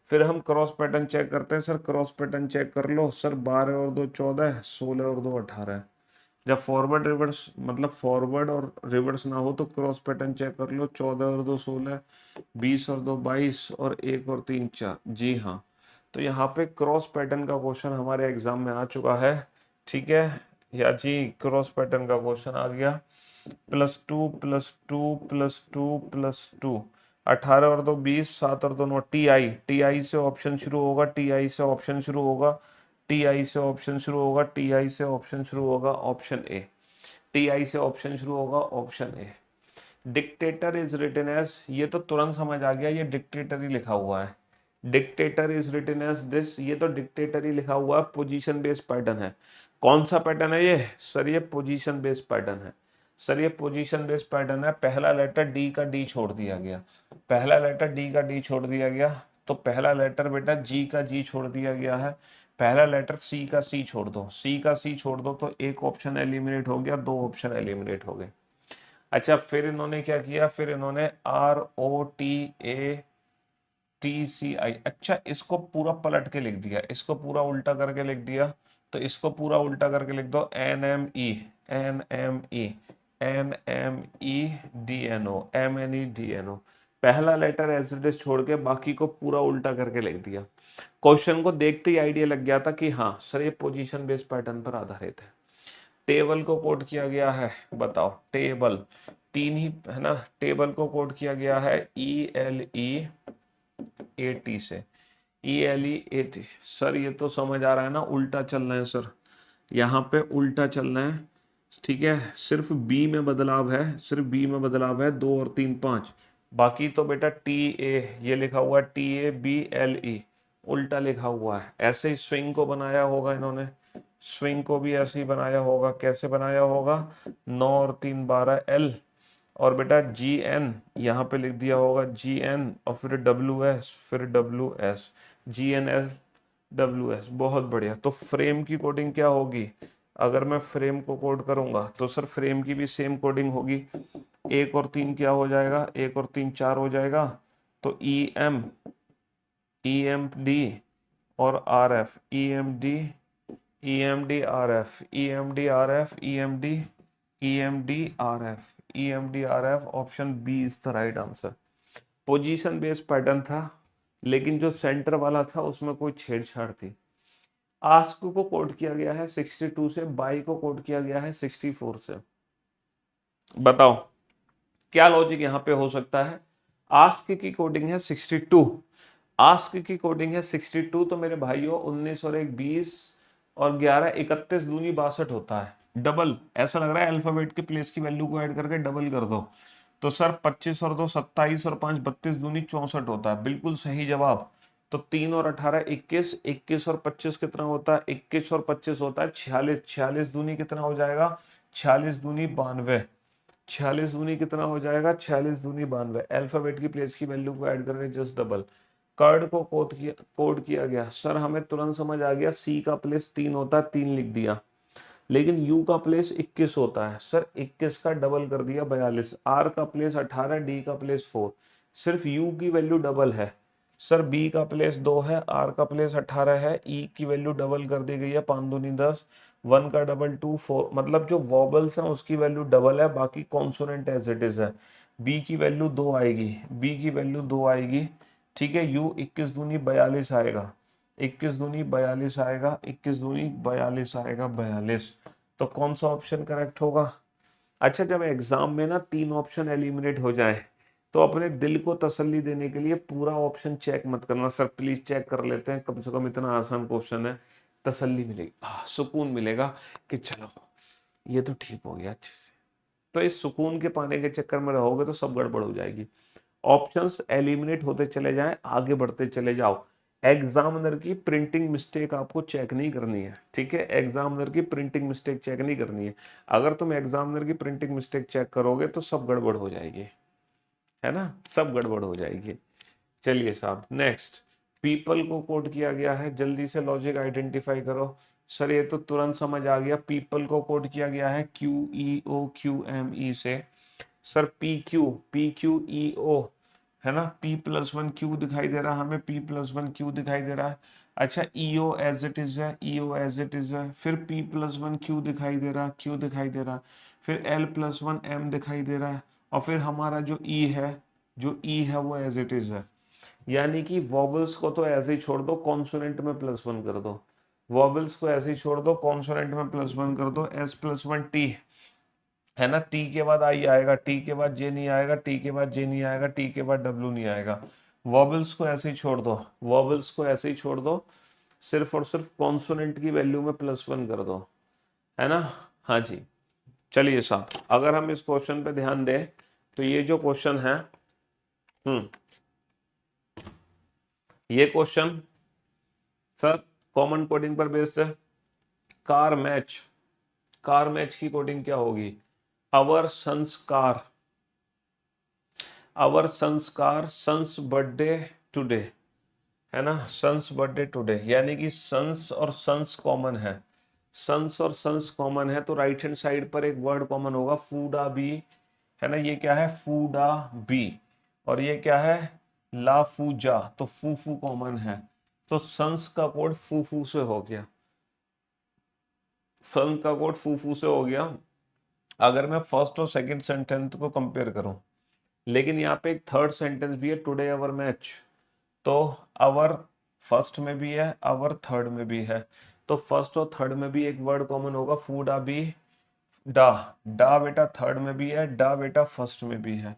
फिर हम क्रॉस पैटर्न चेक करते हैं। सर क्रॉस पैटर्न चेक कर लो सर, 12 और 2 14, 16 और 2 18। जब फॉरवर्ड रिवर्स मतलब फॉरवर्ड और रिवर्स ना हो तो क्रॉस पैटर्न चेक कर लो, 14 और 2 16, 20 और 2 22 और 1 और 3 4। जी हाँ, तो यहाँ पे क्रॉस पैटर्न का क्वेश्चन हमारे एग्जाम में आ चुका है, ठीक है। या जी क्रॉस पैटर्न का क्वेश्चन आ गया। +2 +2 +2 +2, 18 और 2 20, 7 और 2 9। TI से ऑप्शन शुरू होगा, TI से ऑप्शन शुरू होगा, TI से ऑप्शन शुरू होगा, TI से ऑप्शन शुरू होगा, ऑप्शन ए। TI से ऑप्शन शुरू होगा, option A. Dictator is written as, ये तो तुरंत समझ आ गया, ये डिक्टेटर ही लिखा हुआ है। Dictator is written as this, ये तो डिक्टेटर ही लिखा हुआ है। पोजीशन बेस्ड पैटर्न है। कौन सा पैटर्न है ये, सर ये पोजीशन बेस्ड पैटर्न है। सर ये पोजीशन बेस्ड पैटर्न है। पहला लेटर डी का डी छोड़ दिया गया, पहला लेटर डी का डी छोड़ दिया गया, तो पहला लेटर बेटा जी का जी छोड़ दिया गया है। पहला लेटर सी का सी छोड़ दो, सी का सी छोड़ दो, तो एक ऑप्शन एलिमिनेट हो गया, दो ऑप्शन एलिमिनेट हो गए। अच्छा फिर इन्होंने क्या किया, फिर इन्होंने ROTATCI, अच्छा इसको पूरा पलट के लिख दिया, इसको पूरा उल्टा करके लिख दिया। तो इसको पूरा उल्टा करके लिख दो, NMEDNO। पहला लेटर एज इट इज छोड़ के बाकी को पूरा उल्टा करके लिख दिया। क्वेश्चन को देखते ही आइडिया लग गया था कि हाँ सर ये पोजीशन बेस्ड पैटर्न पर आधारित है। टेबल को कोड किया गया है, बताओ टेबल तीन ही है ना टेबल को कोड किया गया है ELE80 से। ELE80 सर ये तो समझ आ रहा है ना, उल्टा चल रहा है सर, यहाँ पे उल्टा चल रहा है, ठीक है। सिर्फ बी में बदलाव है, सिर्फ बी में बदलाव है, 2 और 3 5, बाकी तो बेटा TA ये लिखा हुआ है TABLE उल्टा लिखा हुआ है। ऐसे ही स्विंग को बनाया होगा इन्होंने, स्विंग को भी ऐसे ही बनाया होगा। कैसे बनाया होगा, 9 और 3 12 L और बेटा GN यहाँ पे लिख दिया होगा GN और फिर WS फिर WS GNL WS। बहुत बढ़िया। तो फ्रेम की कोडिंग क्या होगी, अगर मैं फ्रेम को कोड करूंगा तो सर फ्रेम की भी सेम कोडिंग होगी। 1 और 3 क्या हो जाएगा, 1 और 3 4 हो जाएगा। तो EMD और RF, EMD RF option B is the right answer. Position based pattern था, लेकिन जो सेंटर वाला था उसमें कोई छेड़छाड़ थी। आस्क को कोड किया गया है 62 से, बाई को कोड किया गया है 64 से। बताओ क्या लॉजिक यहाँ पे हो सकता है। आस्क की कोडिंग है 62, आस्क की कोडिंग है 62, तो मेरे भाइयों 19 और 1 20 और 11 31 दूनी 62 होता है। डबल ऐसा लग रहा है अल्फाबेट के प्लेस की वैल्यू को ऐड करके डबल कर दो, तो सर 25 और 2 27 और 5 32 दूनी 64 होता है। बिल्कुल सही जवाब। तो 3 और 18 21, 21 और 25 कितना होता है, 21 और 25 होता है 46, 46 दूनी कितना हो जाएगा, 46 दूनी 92, 46 दूनी कितना हो जाएगा, 46 दूनी 92। अल्फाबेट की प्लेस की वैल्यू को ऐड करके जस्ट डबल। कर्ड को कोड किया गया, सर हमें तुरंत समझ आ गया, सी का प्लेस 3 होता है 3 लिख दिया, लेकिन यू का प्लेस 21 होता है, सर 21 का डबल कर दिया 42, आर का प्लेस 18, डी का प्लेस 4, सिर्फ यू की वैल्यू डबल है। सर बी का प्लेस 2 है, आर का प्लेस 18 है, ई की वैल्यू डबल कर दी गई है 5 दूनी 10, 1 का डबल 2 4, मतलब जो वॉबल्स हैं उसकी वैल्यू डबल है, बाकी कॉन्सोनेंट एज इट इज है। बी की वैल्यू 2 आएगी, बी की वैल्यू 2 आएगी, ठीक है। यू 21 दूनी 42 आएगा, 21 दूनी 42 आएगा, 21 दूनी 42 आएगा 42। तो कौन सा ऑप्शन करेक्ट होगा। अच्छा जब एग्जाम में ना 3 ऑप्शन एलिमिनेट हो जाए तो अपने दिल को तसल्ली देने के लिए पूरा ऑप्शन चेक मत करना, सर प्लीज चेक कर लेते हैं, कम से कम इतना आसान क्वेश्चन है, तसल्ली मिलेगी, सुकून मिलेगा कि चलो ये तो ठीक हो गया अच्छे से। तो इस सुकून के पाने के चक्कर में रहोगे तो सब गड़बड़ हो जाएगी। ऑप्शंस एलिमिनेट होते चले जाएं, आगे बढ़ते चले जाओ। एग्जामिनर की प्रिंटिंग मिस्टेक आपको चेक नहीं करनी है, ठीक है। एग्जामिनर की प्रिंटिंग मिस्टेक चेक नहीं करनी है। अगर तुम एग्जामिनर की प्रिंटिंग मिस्टेक चेक करोगे तो सब गड़बड़ हो जाएगी, है ना, सब गड़बड़ हो जाएगी। चलिए साहब नेक्स्ट, पीपल को कोड किया गया है, जल्दी से लॉजिक आइडेंटिफाई करो। सर ये तो तुरंत समझ आ गया, पीपल को कोड किया गया है QEOQME से। सर PQEO है ना, P+1 Q दिखाई दे रहा है हमें, P+1 Q दिखाई दे रहा है। अच्छा EO एज इट इज है, EO एज इट इज है, फिर P+1 Q दिखाई दे रहा है, Q दिखाई दे रहा है, फिर L+1 M दिखाई दे रहा है, और फिर हमारा जो E है, जो E है वो एज इट इज है। यानी कि वॉबल्स को तो ऐसे ही छोड़ दो, कॉन्सोनेंट में +1 कर दो, वॉबल्स को ऐसे ही छोड़ दो, कॉन्सोनेंट में +1 कर दो। S+1 T है ना, टी के बाद आई आएगा, टी के बाद जे नहीं आएगा, टी के बाद जे नहीं आएगा, टी के बाद डब्ल्यू नहीं आएगा। वॉबल्स को ऐसे ही छोड़ दो, वॉबल्स को ऐसे ही छोड़ दो, सिर्फ और सिर्फ कॉन्सोनेंट की वैल्यू में +1 कर दो, है ना। हाँ जी चलिए साहब, अगर हम इस क्वेश्चन पे ध्यान दें तो ये जो क्वेश्चन है, ये क्वेश्चन सर कॉमन कोडिंग पर बेस्ड है। कार मैच, कार मैच की कोडिंग क्या होगी, अवर संस्कार, अवर संस्कार, सन्स बर्थडे टुडे, है ना, सन्स बर्थडे टुडे, यानी कि सन्स और सन्स कॉमन है, सन्स और सन्स कॉमन है, तो राइट हैंड साइड पर एक वर्ड कॉमन होगा, फूडा बी, है ना, ये क्या है फूडा बी, और ये क्या है ला फूजा, तो फूफू कॉमन है, तो सन्स का कोड फूफू से हो गया, सन का कोड फूफू से हो गया। अगर मैं फर्स्ट और सेकंड सेंटेंस को कंपेयर करूं, लेकिन यहाँ पे एक थर्ड सेंटेंस भी है, टुडे अवर मैच, तो अवर फर्स्ट में भी है, अवर थर्ड में भी है, तो फर्स्ट और थर्ड में भी एक वर्ड कॉमन होगा, फूड आ बी, डा, डा बेटा थर्ड में भी है, डा बेटा फर्स्ट में भी है।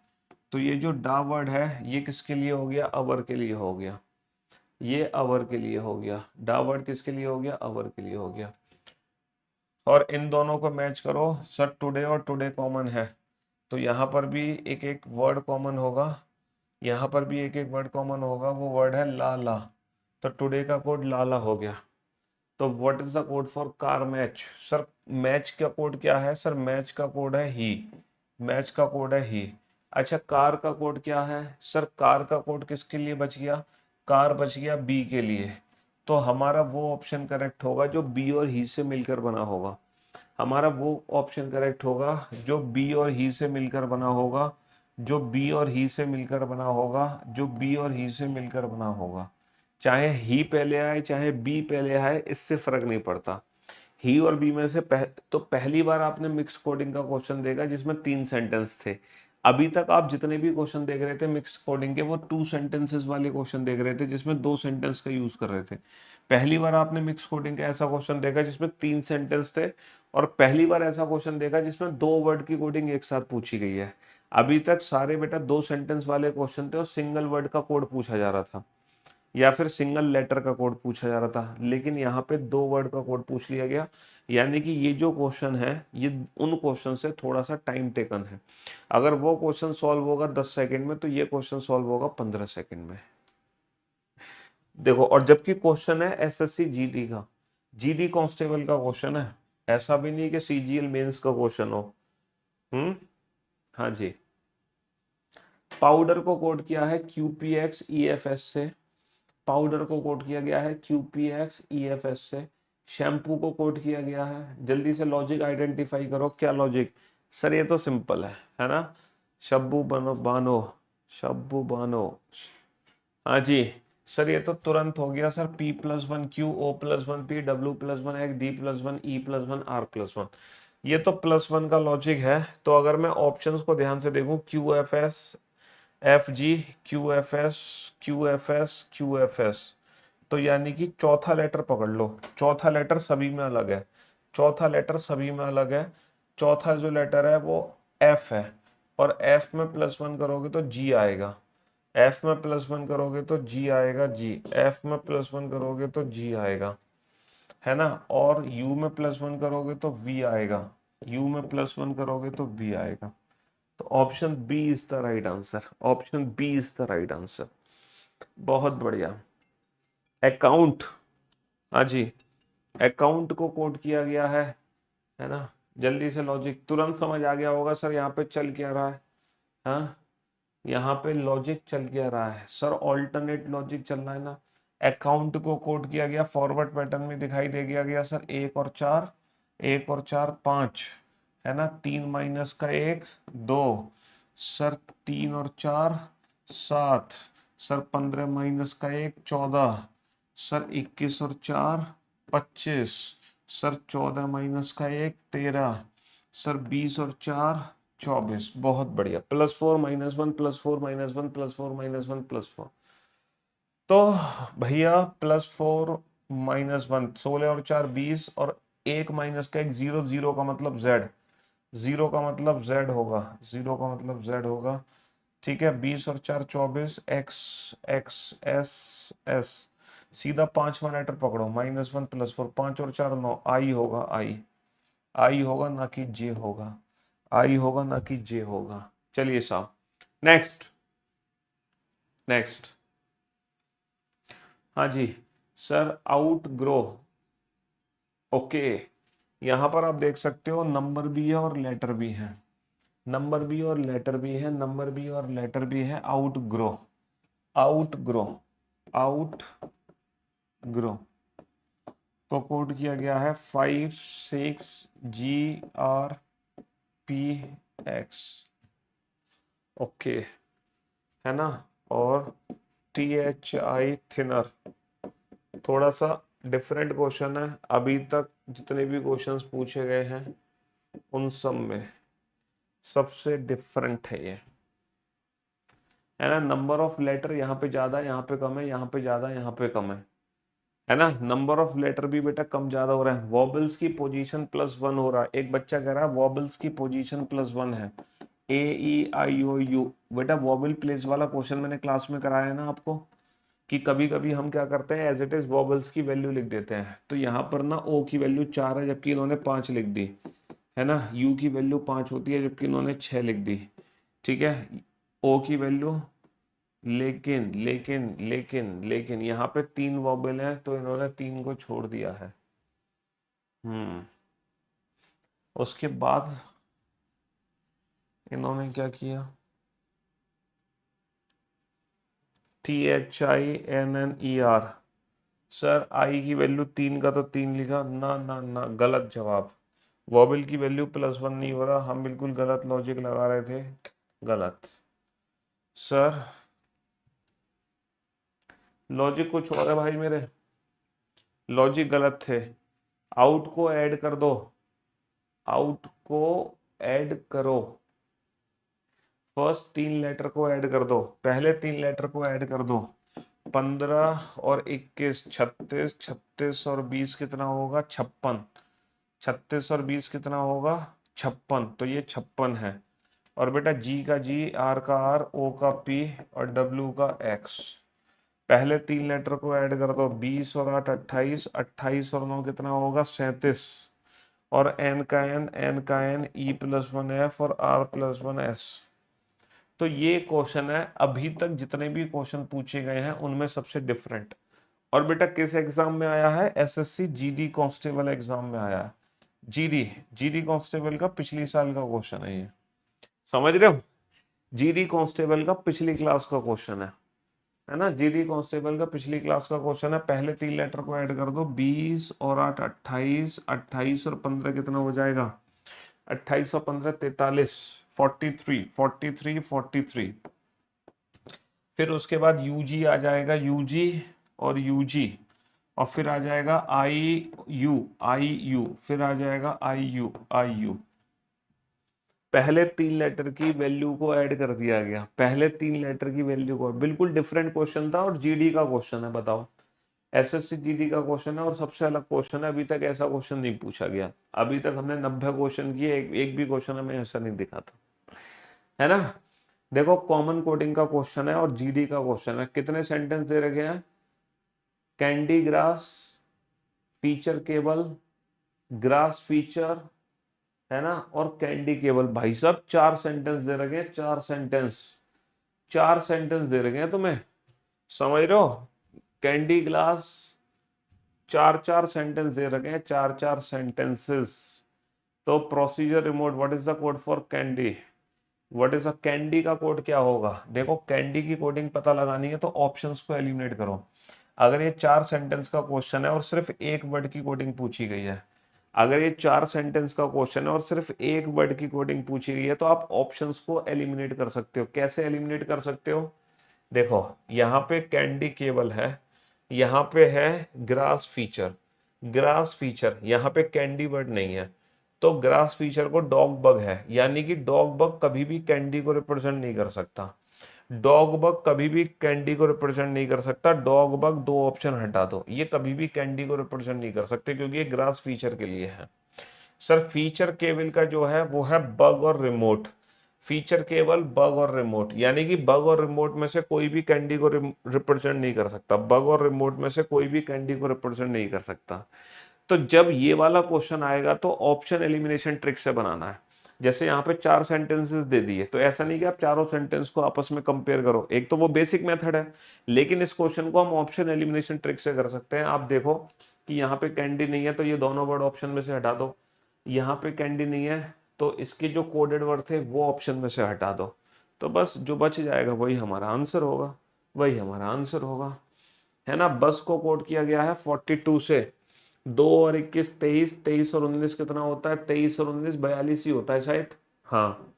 तो ये जो डा वर्ड है ये किसके लिए हो गया, अवर के लिए हो गया, ये अवर के लिए हो गया। डा वर्ड किसके लिए हो गया, अवर के लिए हो गया। और इन दोनों को मैच करो सर, टुडे और टुडे कॉमन है, तो यहाँ पर भी एक एक वर्ड कॉमन होगा, यहाँ पर भी एक एक वर्ड कॉमन होगा, वो वर्ड है ला ला। तो टुडे का कोड लाला हो गया। तो what is the code for car match, sir match का कोड क्या है, सर मैच का कोड है ही, मैच का कोड है ही। अच्छा कार का कोड क्या है, सर कार का कोड किसके लिए बच गया, कार बच गया बी के लिए। तो हमारा वो ऑप्शन करेक्ट होगा जो बी और ही से मिलकर बना होगा, हमारा वो ऑप्शन करेक्ट होगा जो बी और ही से मिलकर बना होगा, जो बी और ही से मिलकर बना होगा, जो बी और ही से मिलकर बना होगा। चाहे ही पहले आए चाहे बी पहले आए, इससे फर्क नहीं पड़ता। ही और बी में से तो पहली बार आपने मिक्स कोडिंग का क्वेश्चन देखा जिसमें 3 सेंटेंस थे। अभी तक आप जितने भी क्वेश्चन देख रहे थे मिक्स कोडिंग के, वो 2 सेंटेंसेस वाले क्वेश्चन देख रहे थे जिसमें 2 सेंटेंस का यूज कर रहे थे। पहली बार आपने मिक्स कोडिंग का ऐसा क्वेश्चन देखा जिसमें 3 सेंटेंस थे, और पहली बार ऐसा क्वेश्चन देखा जिसमें 2 वर्ड की कोडिंग एक साथ पूछी गई है। अभी तक सारे बेटा 2 सेंटेंस वाले क्वेश्चन थे और सिंगल वर्ड का कोड पूछा जा रहा था, या फिर सिंगल लेटर का कोड पूछा जा रहा था, लेकिन यहाँ पे 2 वर्ड का कोड पूछ लिया गया। यानी कि ये जो क्वेश्चन है ये उन क्वेश्चन से थोड़ा सा टाइम टेकन है। अगर वो क्वेश्चन सॉल्व होगा 10 सेकंड में, तो ये क्वेश्चन सॉल्व होगा 15 सेकंड में। देखो, और जबकि क्वेश्चन है एसएससी जीडी का, जीडी कांस्टेबल का क्वेश्चन है, ऐसा भी नहीं कि सीजीएल मेंस का क्वेश्चन हो। हाँ जी। पाउडर को कोड किया है क्यूपीएक्स ईएफएस से, पाउडर को कोड किया गया है क्यूपीएक्स ईएफएस से। शैम्पू को कोड किया गया है, जल्दी से लॉजिक आइडेंटिफाई करो, क्या लॉजिक, सर ये तो सिंपल है ना, शब्बू बनो बानो, शब्बू बानो। हाँ जी सर, ये तो तुरंत हो गया sir, P+1 Q, O+1 P, W+1 X, D+1 E+1 R+1। ये तो +1 का लॉजिक है। तो अगर मैं ऑप्शंस को ध्यान से देखूं, QFS FG, QFS QFS QFS, तो यानी कि चौथा लेटर पकड़ लो, चौथा लेटर सभी में अलग है, चौथा लेटर सभी में अलग है। चौथा जो लेटर है वो F है, और F में +1 करोगे तो G आएगा, F में +1 करोगे तो G आएगा, G F में +1 करोगे तो G आएगा, है ना। और U में +1 करोगे तो V आएगा, U में +1 करोगे तो V आएगा। तो option B is the right answer, option B is the right answer. बहुत बढ़िया। अकाउंट, हाँ जी, अकाउंट को कोड किया गया है ना। जल्दी से लॉजिक तुरंत समझ आ गया होगा सर, यहाँ पे चल क्या रहा है, हाँ यहाँ पे लॉजिक चल क्या रहा है सर, ऑल्टरनेट लॉजिक चल रहा है ना। अकाउंट को कोड किया गया फॉरवर्ड पैटर्न में दिखाई दे गया सर, 1 और 4, 1 और 4 5, है ना, 3 माइनस का 1 2, सर 3 और 4 7, सर 15 माइनस का 1 14, सर 21 और 4 25, सर 14 माइनस का 1 13, सर 20 और 4 24। बहुत बढ़िया, +4 -1 +4 -1 +4 -1 +4। तो भैया +4 -1 16 और 4 20, और 1 माइनस का 1 0, 0 का मतलब Z, 0 का मतलब Z होगा, 0 का मतलब Z होगा, ठीक है। 20 और 4 24, X X S S, सीधा 5वां लेटर पकड़ो, -1 +4, 5 और 4 9, I होगा, I होगा ना कि J होगा, I होगा ना कि J होगा। चलिए साहब, नेक्स्ट नेक्स्ट। हाँ जी सर, आउट ग्रो, ओके। यहाँ पर आप देख सकते हो नंबर भी है और लेटर भी है, नंबर भी और लेटर भी है, नंबर भी और लेटर भी है। Out grow, out grow, out grow को कोड किया गया है 5 6 GRPX, ओके, है ना। और THI थिनर, थोड़ा सा डिफरेंट क्वेश्चन है, अभी तक जितने भी क्वेश्चंस पूछे गए हैं उन सब में सबसे डिफरेंट है ये, है ना। नंबर ऑफ लेटर यहाँ पे ज्यादा, यहाँ पे कम है, यहाँ पे ज्यादा, यहाँ पे कम है। है ना। नंबर ऑफ लेटर भी बेटा कम ज्यादा हो रहा है। वॉबल्स की पोजीशन +1 हो रहा है। एक बच्चा कह रहा है वॉबल्स की पोजीशन +1 है। A E I O U, बेटा वॉबल प्लेस वाला क्वेश्चन मैंने क्लास में कराया है ना आपको, कि कभी कभी हम क्या करते हैं एज इट इज वॉबल्स की वैल्यू लिख देते हैं। तो यहाँ पर ना O की वैल्यू 4 है जबकि इन्होंने 5 लिख दी, है ना। U की वैल्यू 5 होती है जबकि इन्होंने 6 लिख दी, ठीक है। O की वैल्यू, लेकिन लेकिन लेकिन लेकिन यहाँ पे 3 वॉबल है तो इन्होंने 3 को छोड़ दिया है। उसके बाद इन्होंने क्या किया, THINNER। सर आई की वैल्यू 3 का तो 3 लिखा ना ना ना, गलत जवाब। वॉबल की वैल्यू +1 नहीं हो रहा, हम बिल्कुल गलत लॉजिक लगा रहे थे, गलत। सर लॉजिक कुछ और है भाई मेरे, लॉजिक गलत थे। आउट को ऐड कर दो, आउट को ऐड करो, फर्स्ट 3 लेटर को ऐड कर दो, पहले 3 लेटर को ऐड कर दो। 15 और 21 36, 36 और 20 कितना होगा 56, 36 और 20 कितना होगा 56, तो ये 56 है। और बेटा G का G, R का R, O का P और W का X। पहले 3 लेटर को ऐड कर दो, 20 और 8 28, 28 और 9 कितना होगा 37, और N का N, N का N, E+1F और R+1S। तो ये क्वेश्चन है अभी तक जितने भी क्वेश्चन पूछे गए हैं उनमें सबसे डिफरेंट। और बेटा किस एग्जाम में आया है, SSC GD कांस्टेबल एग्जाम में आया है। जीडी कांस्टेबल का पिछली साल का क्वेश्चन है ये, समझ रहे हो। जीडी कांस्टेबल का पिछली क्लास का क्वेश्चन है ना। जीडी कांस्टेबल का पिछली क्लास का क्वेश्चन है। पहले 3 लेटर को ऐड कर दो, 20 और 8 28, 28 और 15 कितना हो जाएगा 28 और 15 43, 43 43 43। फिर उसके बाद यूजी आ जाएगा, यूजी और यूजी, और फिर आ जाएगा आई यू, फिर आ जाएगा आई यू। पहले 3 लेटर की वैल्यू को ऐड कर दिया गया, पहले 3 लेटर की वैल्यू को, बिल्कुल डिफरेंट क्वेश्चन था और जीडी का क्वेश्चन है। बताओ एसएससी जीडी का क्वेश्चन है और सबसे अलग क्वेश्चन है। अभी तक ऐसा क्वेश्चन नहीं पूछा गया, अभी तक हमने 90 क्वेश्चन किए, एक भी क्वेश्चन हमें ऐसा नहीं दिखा था, है ना। देखो कॉमन कोडिंग का क्वेश्चन है और जीडी का क्वेश्चन है। कितने सेंटेंस दे रखे हैं, candy grass feature cable, grass feature, है ना, और कैंडी केबल। भाई साहब 4 सेंटेंस दे रखे हैं, 4 सेंटेंस, 4 सेंटेंस दे रखे हैं तुम्हें, समझ रहे हो। कैंडी ग्लास 4 सेंटेंस दे रखे हैं, 4 सेंटेंसेस। तो procedure remote, what is the code for candy, what is a candy का कोड क्या होगा। देखो कैंडी की कोडिंग पता लगानी है तो ऑप्शंस को एलिमिनेट करो। अगर ये 4 सेंटेंस का क्वेश्चन है और सिर्फ एक वर्ड की कोडिंग पूछी गई है, अगर ये 4 सेंटेंस का क्वेश्चन है और सिर्फ एक वर्ड की कोडिंग पूछी गई है तो आप ऑप्शंस को एलिमिनेट कर सकते हो। कैसे एलिमिनेट कर सकते हो, देखो यहाँ पे कैंडी केबल है, यहाँ पे है ग्रास फीचर, ग्रास फीचर, यहाँ पे कैंडी वर्ड नहीं है, तो ग्रास फीचर को डॉग बग है, यानी कि डॉग बग कभी भी कैंडी को रिप्रेजेंट नहीं कर सकता। डॉग बग कभी भी कैंडी को रिप्रेजेंट नहीं कर सकता। डॉग बग 2 ऑप्शन हटा दो, ये कभी भी कैंडी को रिप्रेजेंट नहीं कर सकते क्योंकि ये ग्रास फीचर के लिए है। सर फीचर केबल का जो है वो है बग और रिमोट। फीचर केबल, बग और रिमोट, यानी कि बग और रिमोट में से कोई भी कैंडी को रिप्रेजेंट नहीं कर सकता। बग और रिमोट में से कोई भी कैंडी को रिप्रेजेंट नहीं कर सकता। तो जब ये वाला क्वेश्चन आएगा तो ऑप्शन एलिमिनेशन ट्रिक से बनाना है। जैसे यहाँ पे 4 सेंटेंसेस दे दिए, तो ऐसा नहीं कि आप चारों सेंटेंस को आपस में कंपेयर करो, एक तो वो बेसिक मेथड है, लेकिन इस क्वेश्चन को हम ऑप्शन एलिमिनेशन ट्रिक से कर सकते हैं। आप देखो कि यहाँ पे कैंडी नहीं है तो ये दोनों वर्ड ऑप्शन में से हटा दो, यहाँ पे कैंडी नहीं है तो इसके जो कोडेड वर्ड थे वो ऑप्शन में से हटा दो, तो बस जो बच जाएगा वही हमारा आंसर होगा, वही हमारा आंसर होगा, है ना। बस को कोड किया गया है 42 से, 2 और 21 23, 23 और 19 कितना होता है, 23 और 19 42 ही होता है शायद, हाँ।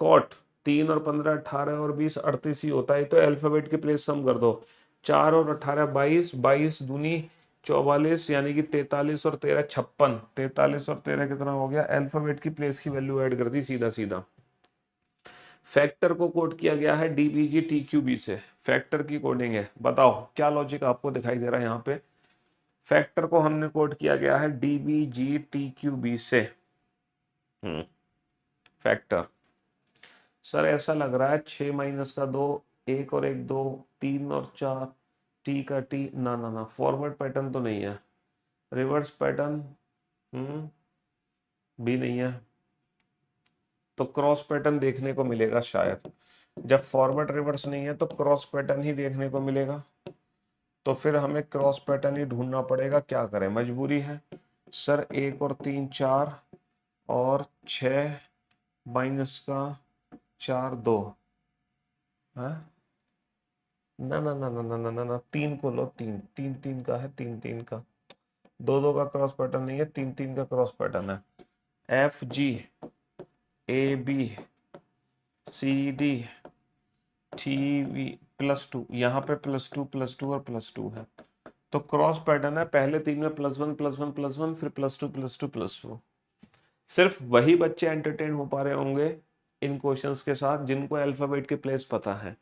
कॉट 3 और 15 18 और 20 38 ही होता है, तो अल्फाबेट के प्लेस सम कर दो, 4 और 18 22, 22 दूनी 44, यानी कि 43 और 13 56, 43 और 13 कितना हो गया, अल्फाबेट की प्लेस की वैल्यू ऐड कर दी सीधा सीधा। फैक्टर को कोड किया गया है डीबीजी टीक्यूबी से। फैक्टर की कोडिंग है, बताओ क्या लॉजिक आपको दिखाई दे रहा है यहाँ पे। फैक्टर को हमने कोड किया गया है डीबीजी टीक्यूबी से। फैक्टर सर ऐसा लग रहा है 6 माइनस का 2, 1 और 1 2, 3 और 4, टी का टी, ना ना ना, फॉरवर्ड पैटर्न तो नहीं है, रिवर्स पैटर्न भी नहीं है, तो क्रॉस पैटर्न देखने को मिलेगा शायद। जब फॉरवर्ड रिवर्स नहीं है तो क्रॉस पैटर्न ही देखने को मिलेगा, तो फिर हमें क्रॉस पैटर्न ही ढूंढना पड़ेगा, क्या करें, मजबूरी है। सर 1 और 3 4 और 6 माइनस का 4 2 है, ना ना ना ना ना ना ना ना, 3 को लो, 3 3 3 का है, 3 3 का, 2 2 का क्रॉस पैटर्न नहीं है, 3 3 का क्रॉस पैटर्न है। F G A B C D T V +2, यहाँ पे +2 और +2 है, तो क्रॉस पैटर्न है। पहले 3 में +1 +1 +1, फिर +2 +2 +2। सिर्फ वही बच्चे एंटरटेन हो पा रहे होंगे इन क्वेश्चंस के साथ जिनको अल्फाबेट के प्लेस पता है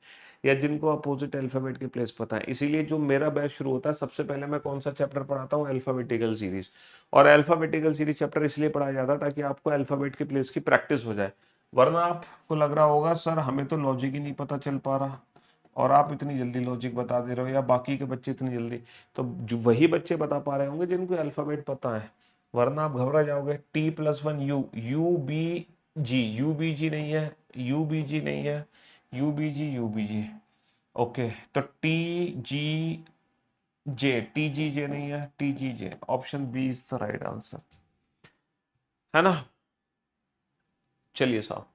या जिनको अपोजिट अल्फाबेट के प्लेस पता है। इसीलिए जो मेरा बैच शुरू होता है सबसे पहले मैं कौन सा चैप्टर पढ़ाता हूँ, अल्फाबेटिकल सीरीज। और अल्फाबेटिकल सीरीज चैप्टर इसलिए पढ़ाया जाता है ताकि आपको अल्फाबेट के प्लेस की प्रैक्टिस हो जाए। वरना आपको लग रहा होगा सर हमें तो लॉजिक ही नहीं पता चल पा रहा और आप इतनी जल्दी लॉजिक बता दे रहे हो, या बाकी के बच्चे इतनी जल्दी, तो जो वही बच्चे बता पा रहे होंगे जिनको अल्फाबेट पता है, वरना आप घबरा जाओगे। T+1 U, U B G, U B G नहीं है, यू बी जी नहीं है, U B G, U B G, okay, तो T G J, T G J नहीं है, T G J, option B is the right answer, है ना। चलिए साहब,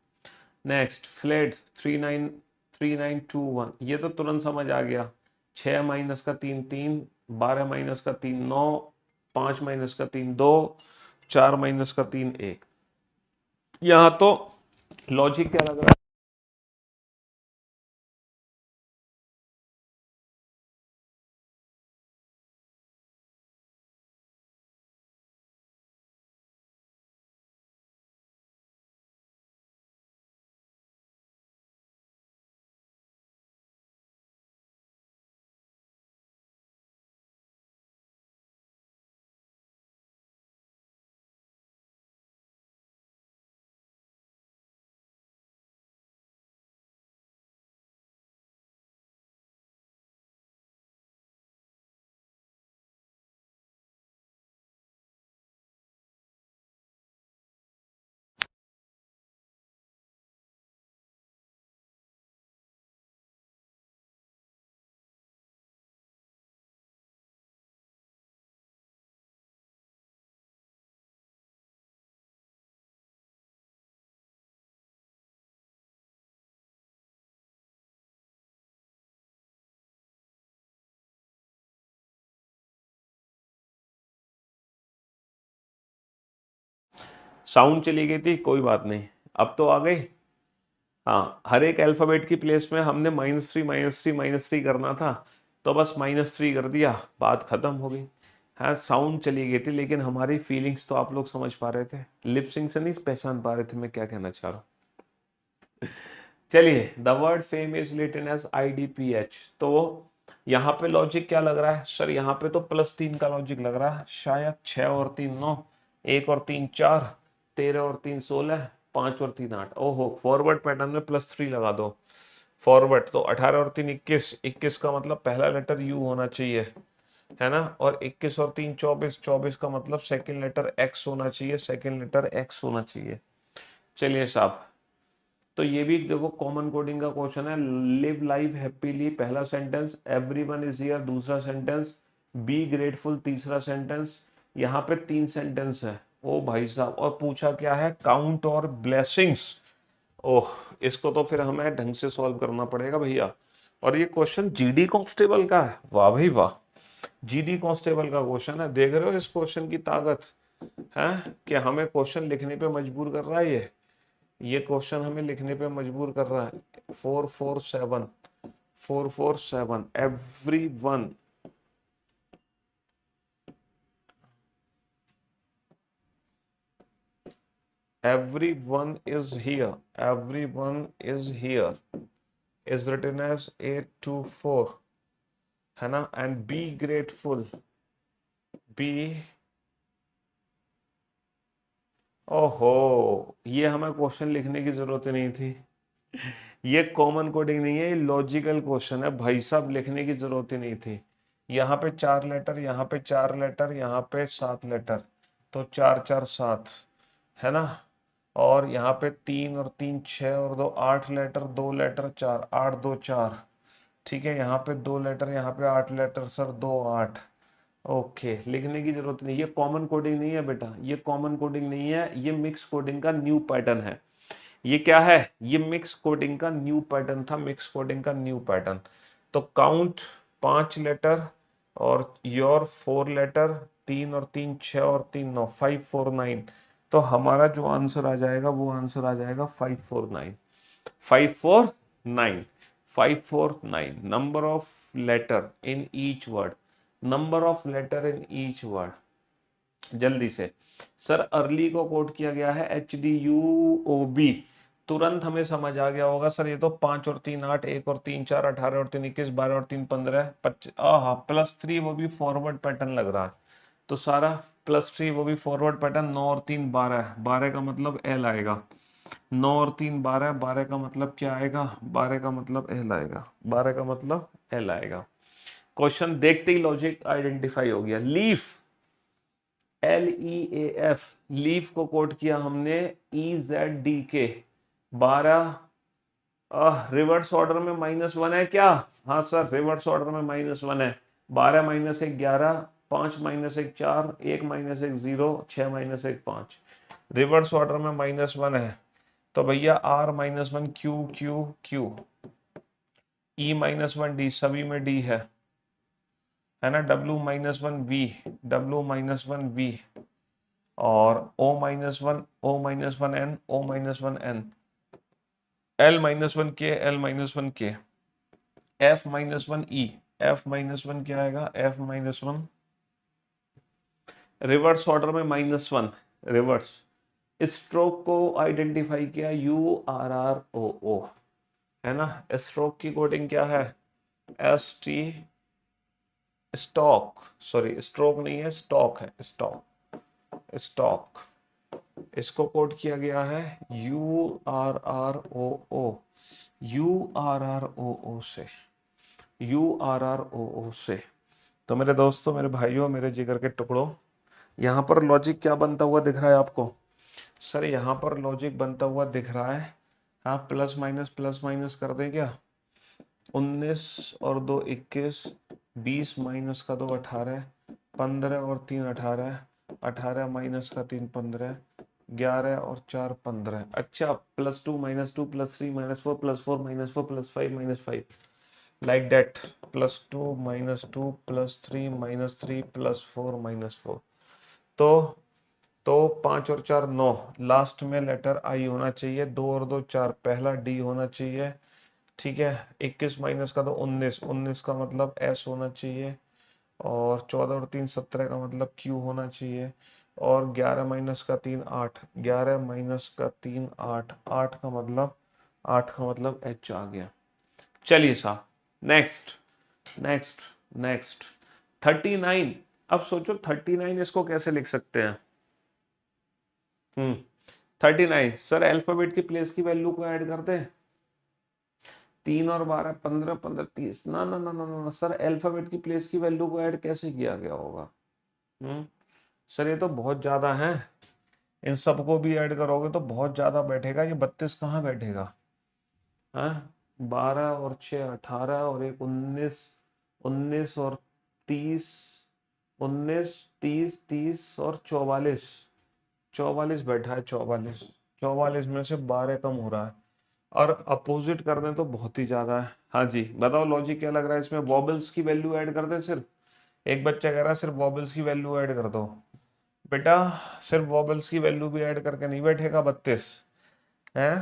नेक्स्ट फ्लेड 393921, ये तो तुरंत समझ आ गया। 6 माइनस का 3 3, 12 माइनस का 3 9, 5 माइनस का 3 2, 4 माइनस का 3 1। यहाँ तो लॉजिक क्या लग रहा है, साउंड चली गई थी, कोई बात नहीं, अब तो आ गई। हाँ, हर एक अल्फाबेट की प्लेस में हमने -3 -3 -3 करना था, तो बस -3 कर दिया, बात खत्म हो गई। हाँ, साउंड चली गई थी लेकिन हमारी फीलिंग्स तो आप लोग समझ पा रहे थे, लिपसिंग से नहीं पहचान पा रहे थे मैं क्या कहना चाह रहा हूँ। चलिए, the word fame is written as IDPH, तो यहाँ पे लॉजिक क्या लग रहा है सर, यहाँ पे तो +3 का लॉजिक लग रहा है शायद। 6 और 3 9, 1 और 3 4, 13 और 3 16, 5 और 3 8, ओहो, फॉरवर्ड पैटर्न में +3 लगा दो। फॉरवर्ड तो 18 और 3 21, 21 का मतलब पहला लेटर यू होना चाहिए, है ना, और 21 और 3 24, 24 का मतलब सेकेंड लेटर एक्स होना चाहिए, सेकेंड लेटर एक्स होना चाहिए। चलिए साहब, तो ये भी देखो कॉमन कोडिंग का क्वेश्चन है। लिव लाइफ हैप्पीली पहला सेंटेंस, एवरीवन इज हियर दूसरा सेंटेंस, बी ग्रेटफुल तीसरा सेंटेंस, यहाँ पे 3 सेंटेंस है। ओ भाई साहब, और पूछा क्या है, काउंट और ब्लेसिंग्स। ओह, इसको तो फिर हमें ढंग से सॉल्व करना पड़ेगा भैया। और ये क्वेश्चन जीडी कांस्टेबल का है, वाह भाई वाह, जीडी कांस्टेबल का क्वेश्चन है। देख रहे हो इस क्वेश्चन की ताकत है कि हमें क्वेश्चन लिखने पे मजबूर कर रहा है। ये क्वेश्चन हमें लिखने पे मजबूर कर रहा है। 447 447 everyone, everyone is here, everyone is here is written as 824, है ना, and be grateful, be, ओहो, ये हमें क्वेश्चन लिखने की जरूरत ही नहीं थी, ये कॉमन कोडिंग नहीं है, ये लॉजिकल क्वेश्चन है भाई साहब, लिखने की जरूरत ही नहीं थी। यहाँ पे 4 लेटर, यहाँ पे 4 लेटर, यहाँ पे 7 लेटर, तो 4 4 7, है ना, और यहाँ पे 3 और 3 6 और 2 8 लेटर, 2 लेटर 4, 8 2 4, ठीक है, यहाँ पे 2 लेटर, यहाँ पे 8 लेटर सर, 2 8, ओके, लिखने की जरूरत नहीं, ये कॉमन कोडिंग नहीं है बेटा, ये कॉमन कोडिंग नहीं है, ये मिक्स कोडिंग का न्यू पैटर्न है। ये क्या है, ये मिक्स कोडिंग का न्यू पैटर्न था, मिक्स कोडिंग का न्यू पैटर्न। तो काउंट 5 लेटर और योर 4 लेटर, 3 और 3 6 और 3 9, 5 4 9, तो हमारा जो आंसर आ जाएगा वो आंसर आ जाएगा 549, 549, 549, number of letter in each word, number of letter in each word. जल्दी से सर, अर्ली को कोड किया गया है HDUOB, तुरंत हमें समझ आ गया होगा सर, ये तो 5 और 3 8, 1 और 3 4, 18 और 3 21, 12 और 3 15, 25, +3, वो भी फॉरवर्ड पैटर्न लग रहा है, तो सारा +3 वो भी फॉरवर्ड पैटर्न, 9 और 3 12 है, 12 का मतलब L आएगा, 9 और 3 12, 12 का मतलब क्या आएगा, 12 का मतलब L आएगा, 12 का मतलब L आएगा। क्वेश्चन देखते ही लॉजिक आइडेंटिफाई हो गया। लीफ, LEAF, लीफ को कोड किया हमने EZDK, 12, रिवर्स ऑर्डर में -1 है क्या, हाँ सर रिवर्स ऑर्डर में -1 है, 12 - 1 11, 5 - 1 4, 1 - 1 0, 6 - 1 5, रिवर्स ऑर्डर में -1 है, तो भैया R - 1 Q Q Q, E - 1 D, सभी में D है ना, W - 1 V, W - 1 V, और O - 1 O - 1 N, O - 1 N, L - 1 K, L - 1 K, F - 1 E, F - 1 क्या आएगा, F - 1 रिवर्स ऑर्डर में -1, रिवर्स, स्ट्रोक को आइडेंटिफाई किया URROO, है ना, स्ट्रोक की कोडिंग क्या है, ST, स्टॉक, सॉरी स्ट्रोक नहीं है, स्टॉक है, स्टॉक, स्टॉक, इसको कोड किया गया है URROO, URROO से, URROO से। तो मेरे दोस्तों, मेरे भाइयों, मेरे जिगर के टुकड़ों, यहाँ पर लॉजिक क्या बनता हुआ दिख रहा है आपको, सर यहाँ पर लॉजिक बनता हुआ दिख रहा है, आप प्लस माइनस कर दें क्या, 19 और 2 21, 20 माइनस का 2 18, 15 और 3 18, 18 माइनस का 3 15, 11 और 4 15, अच्छा, +2 -2 +3 -4 +4 -4 +5 -5, लाइक दैट, +2 -2 +3 -3 +4 -4, तो 5 और 4 9, लास्ट में लेटर I होना चाहिए, 2 और 2 4, पहला D होना चाहिए, ठीक है, 21 माइनस का तो 19, 19 का मतलब S होना चाहिए, और 14 और 3 17 का मतलब Q होना चाहिए, और 11 माइनस का 3 8, 11 माइनस का 3 8, 8 का मतलब H आ गया। चलिए साहब, नेक्स्ट नेक्स्ट नेक्स्ट 39, अब सोचो 39 इसको कैसे लिख सकते हैं, 39, सर अल्फाबेट की प्लेस की वैल्यू को ऐड करते हैं, 3 और 12 15 15 30, ना ना ना ना ना सर, अल्फाबेट की प्लेस की वैल्यू को ऐड कैसे किया गया होगा, सर ये तो बहुत ज्यादा है, इन सबको भी ऐड करोगे तो बहुत ज्यादा बैठेगा, ये 32 कहाँ बैठेगा, हाँ, 12 और 6 18 और 1 19, 19 और 30, 19 30 30 और 44, 44 बैठा है, 44, 44 में से 12 कम हो रहा है, और अपोजिट कर दें तो बहुत ही ज्यादा है। हाँ जी, बताओ लॉजिक क्या लग रहा है इसमें, वॉबल्स की वैल्यू ऐड कर दें सिर्फ, एक बच्चा कह रहा है सिर्फ वॉबल्स की वैल्यू ऐड कर दो, बेटा सिर्फ वॉबल्स की वैल्यू भी ऐड करके नहीं बैठेगा 32 है,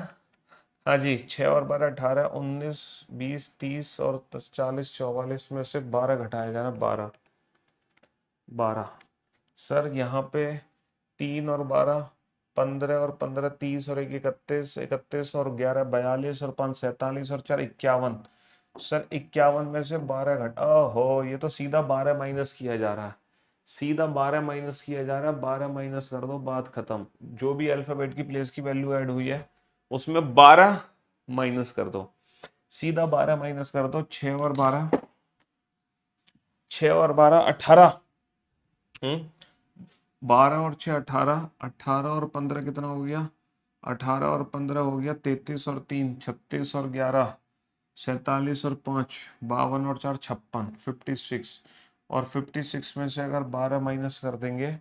हाँ जी, 6 और 12 18 19 20 30 और 40 44 में से 12 घटाएगा ना, 12 12, सर यहाँ पे 3 और 12 15 और 15 30 और 1 31, 31 और 11 42 और 5 47 और 4 51। सर 51 में से 12 घटा, ओहो ये तो सीधा 12 माइनस किया जा रहा है, सीधा 12 माइनस किया जा रहा है। 12 माइनस कर दो, बात खत्म। जो भी अल्फाबेट की प्लेस की वैल्यू ऐड हुई है उसमें 12 माइनस कर दो, सीधा 12 माइनस कर दो। 6 और 12, 6 और 12 18। 12 और 6 18, 18 और 15 कितना हो गया? 18 और 15 हो गया 33 और 3 36 और 11 47 और 5 52 और 4 56 56। और 56 में से अगर 12 माइनस कर देंगे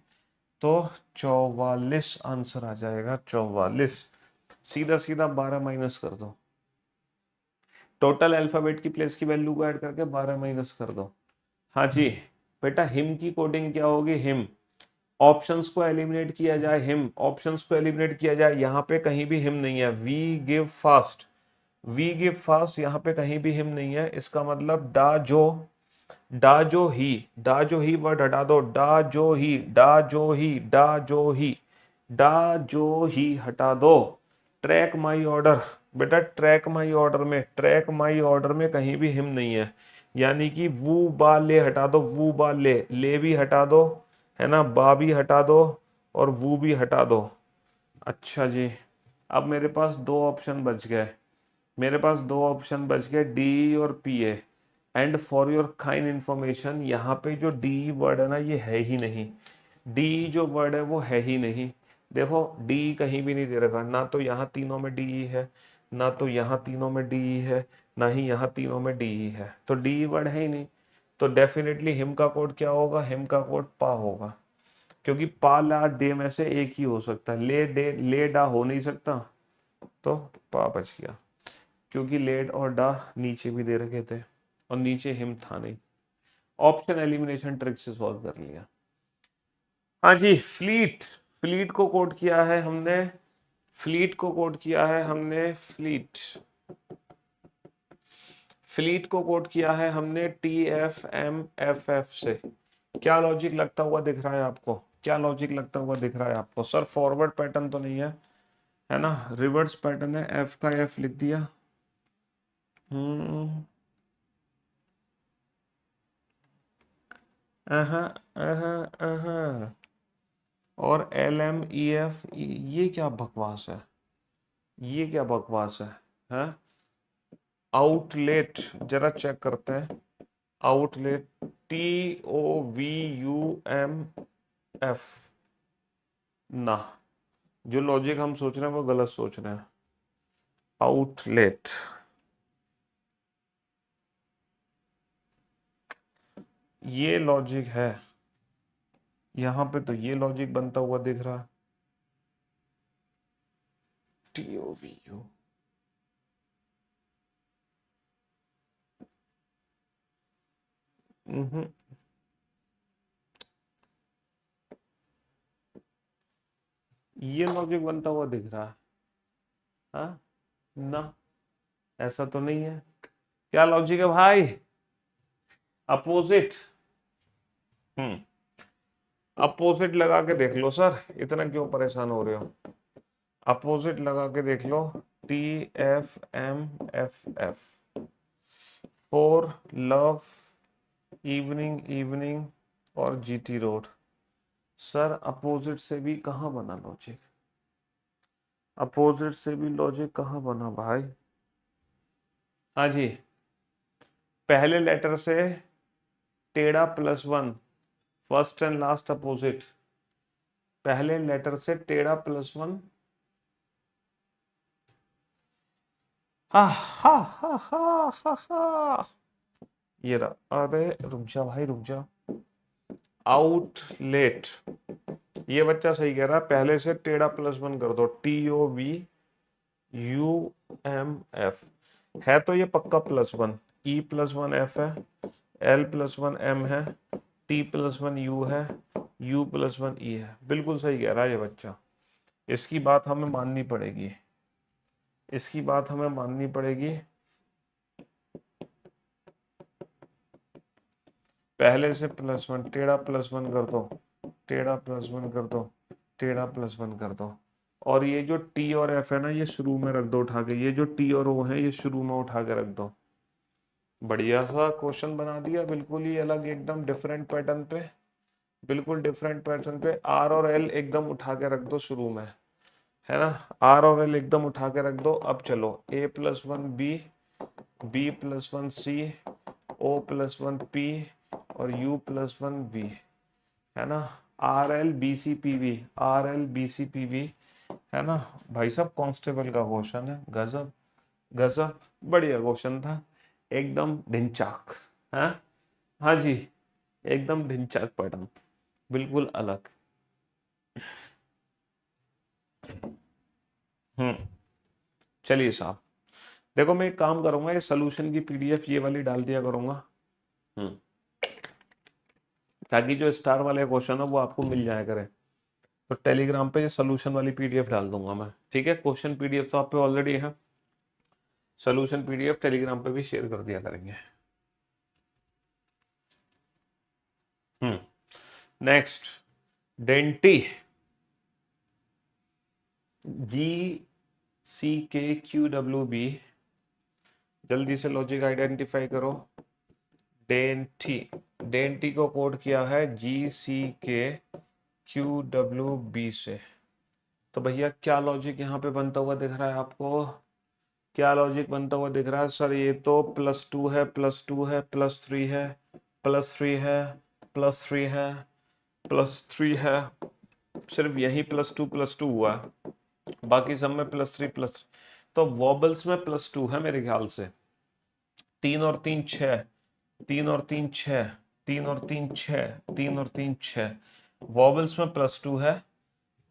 तो 44 आंसर आ जाएगा। 44, सीधा सीधा 12 माइनस कर दो, टोटल अल्फाबेट की प्लेस की वैल्यू को ऐड करके 12 माइनस कर दो। हाँ जी बेटा, हिम की कोडिंग क्या होगी? हिम, ऑप्शंस को एलिमिनेट किया जाए, हिम ऑप्शंस को एलिमिनेट किया जाए। यहाँ पे कहीं भी हिम नहीं है। We give fast, we give fast, यहाँ पे कहीं भी हिम नहीं है। इसका मतलब डा जो, डा जो ही, डा जो ही वर्ड हटा दो। डा जो ही, डा जो ही, डा जो ही, डा जो ही हटा दो। ट्रैक माई ऑर्डर, बेटा ट्रैक माई ऑर्डर में, ट्रैक माई ऑर्डर में कहीं भी हिम नहीं है। यानी कि वू बा ले हटा दो, वू बा ले भी हटा दो, है ना, बा भी हटा दो और वू भी हटा दो। अच्छा जी, अब मेरे पास दो ऑप्शन बच गए, मेरे पास दो ऑप्शन बच गए, डी और P A. And for your kind information, यहाँ पे जो डी वर्ड है ना ये है ही नहीं, डी जो वर्ड है वो है ही नहीं। देखो डी कहीं भी नहीं दे रखा, ना तो यहाँ तीनों में डी है, ना तो यहाँ तीनों में डी है, ना ही यहाँ तीनों में डी है, तो डी वर्ड है ही नहीं। तो डेफिनेटली हिम का कोड क्या होगा? हिम का कोड पा होगा, क्योंकि पा ला डे में से एक ही हो सकता है, ले डे ले डा हो नहीं सकता, तो पा बच गया। क्योंकि लेड और डा नीचे भी दे रखे थे और नीचे हिम था नहीं। ऑप्शन एलिमिनेशन ट्रिक से सॉल्व कर लिया। हाँ जी, फ्लीट, फ्लीट को कोड किया है हमने, फ्लीट को कोड किया है हमने, फ्लीट, फ्लीट को कोड किया है हमने TFMFF से। क्या लॉजिक लगता हुआ दिख रहा है आपको? क्या लॉजिक लगता हुआ दिख रहा है आपको? सर फॉरवर्ड पैटर्न तो नहीं है, है ना, रिवर्स पैटर्न है। F का F लिख दिया, अहा, अहा, अहा। और LMEF, ये क्या बकवास है, ये क्या बकवास है? आउटलेट जरा चेक करते हैं, आउटलेट TOVUMF ना, जो लॉजिक हम सोच रहे हैं वो गलत सोच रहे हैं। आउटलेट, ये लॉजिक है, यहां पे तो ये लॉजिक बनता हुआ दिख रहा है। TOVU, ये लॉजिक बनता हुआ दिख रहा है। हाँ ना, ऐसा तो नहीं है। क्या लॉजिक है भाई? अपोजिट, अपोजिट लगा के देख लो सर, इतना क्यों परेशान हो रहे हो? अपोजिट लगा के देख लो, TFMFF, for love, evening evening और GT रोड। सर अपोजिट से भी कहाँ बना लॉजिक? अपोजिट से भी लॉजिक कहाँ बना भाई? हाँ जी, पहले लेटर से टेढ़ा +1, फर्स्ट एंड लास्ट अपोजिट, पहले लेटर से टेढ़ा +1। हा हा हा हा हा हा, ये रहा। अबे रुक जा भाई, रुक जा। आउटलेट, ये बच्चा सही कह रहा है, पहले से टेढ़ा +1 कर दो, TOVUMF। है तो ये पक्का +1, E+1F है, L+1M है, T+1U है, U+1E है। बिल्कुल सही कह रहा है ये बच्चा, इसकी बात हमें माननी पड़ेगी, इसकी बात हमें माननी पड़ेगी। पहले से +1, टेढ़ा +1 कर दो, टेढ़ा +1 कर दो, टेढ़ा +1 कर दो, और ये जो टी और एफ है ना ये शुरू में रख दो उठा के, ये जो टी और ओ है ये शुरू में उठा के रख दो। बढ़िया सा क्वेश्चन बना दिया, बिल्कुल ही अलग, एकदम डिफरेंट पैटर्न पे, बिल्कुल डिफरेंट पैटर्न पे। आर और एल एकदम उठा के रख दो शुरू में, है ना, आर और एल एकदम उठा के रख दो। अब चलो a plus one B, B plus one C, O plus one P और u प्लस वन वी, है ना, R L B C P V, R L B C P V, है ना। भाई साहब कांस्टेबल का क्वेश्चन है, गजब गजब, बढ़िया क्वेश्चन था, एकदम ढिंचाक। हाँ हाँ जी, एकदम ढिंचाक पैटर्न, बिल्कुल अलग। चलिए साहब, देखो मैं एक काम करूंगा, ये सोल्यूशन की पीडीएफ ये वाली डाल दिया करूंगा, ताकि जो स्टार वाले क्वेश्चन है वो आपको मिल जाया करे। तो टेलीग्राम पे ये सोल्यूशन वाली पीडीएफ डाल दूंगा मैं, ठीक है। क्वेश्चन पीडीएफ तो आप पे ऑलरेडी है, सोल्यूशन पीडीएफ टेलीग्राम पे भी शेयर कर दिया करेंगे। नेक्स्ट, डेंटी, जी सी के क्यू डब्ल्यू बी, जल्दी से लॉजिक आइडेंटिफाई करो। डेंटी, डेंटी को कोड किया है जी सी के क्यू डब्ल्यू बी से। तो भैया क्या लॉजिक यहाँ पे बनता हुआ दिख रहा है आपको, क्या लॉजिक बनता हुआ दिख रहा है सर? ये तो प्लस टू है, प्लस टू है, प्लस थ्री है, प्लस थ्री है, प्लस थ्री है, प्लस थ्री है, सिर्फ यही प्लस टू हुआ है, बाकी सब में प्लस थ्री प्लस। तो वॉबल्स में प्लस टू है मेरे ख्याल से, तीन और तीन छः, तीन और तीन छः, तीन और तीन छः, तीन और तीन छः, वॉबल्स में प्लस टू है,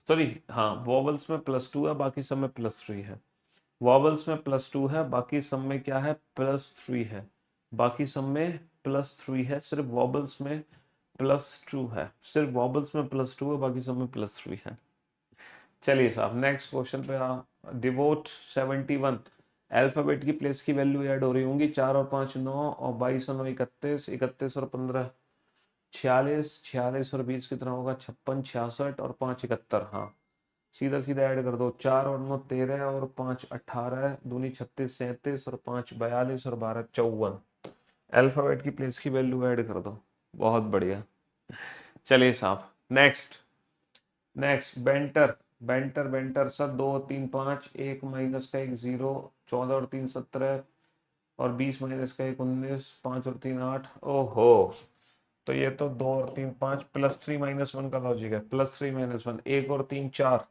सॉरी हाँ वॉबल्स में प्लस टू है, बाकी सब में प्लस थ्री है। वॉबल्स में प्लस टू है, बाकी सब में क्या है, प्लस थ्री है, बाकी सब में प्लस थ्री है, सिर्फ वॉबल्स में प्लस टू है, सिर्फ वॉबल्स में प्लस टू है, बाकी सब में प्लस थ्री है। चलिए साहब नेक्स्ट क्वेश्चन पे डिवोट 71, अल्फाबेट की प्लेस की वैल्यू ऐड हो रही होंगी, 4 और 5 9 और 22 और 9 31, 31 और 15 46, 46 और 20 कितना होगा, 56, 66 और 5 71। हाँ सीधा सीधा ऐड कर दो, 4 और 9 13 और 5 18, दूनी 36 37 और 5 42 और 12 54। अल्फाबेट की प्लेस की वैल्यू ऐड कर दो, बहुत बढ़िया। चलिए साहब next, next banter, banter banter sir 2 3 5, 1 minus का 1 0, 14 और 3 17 और 20 माइनस का 1 19, 5 और 3 8। ओहो, तो ये तो 2 और 3 5, प्लस थ्री माइनस वन का लॉजिक है, प्लस थ्री माइनस वन, 1 और 3 4,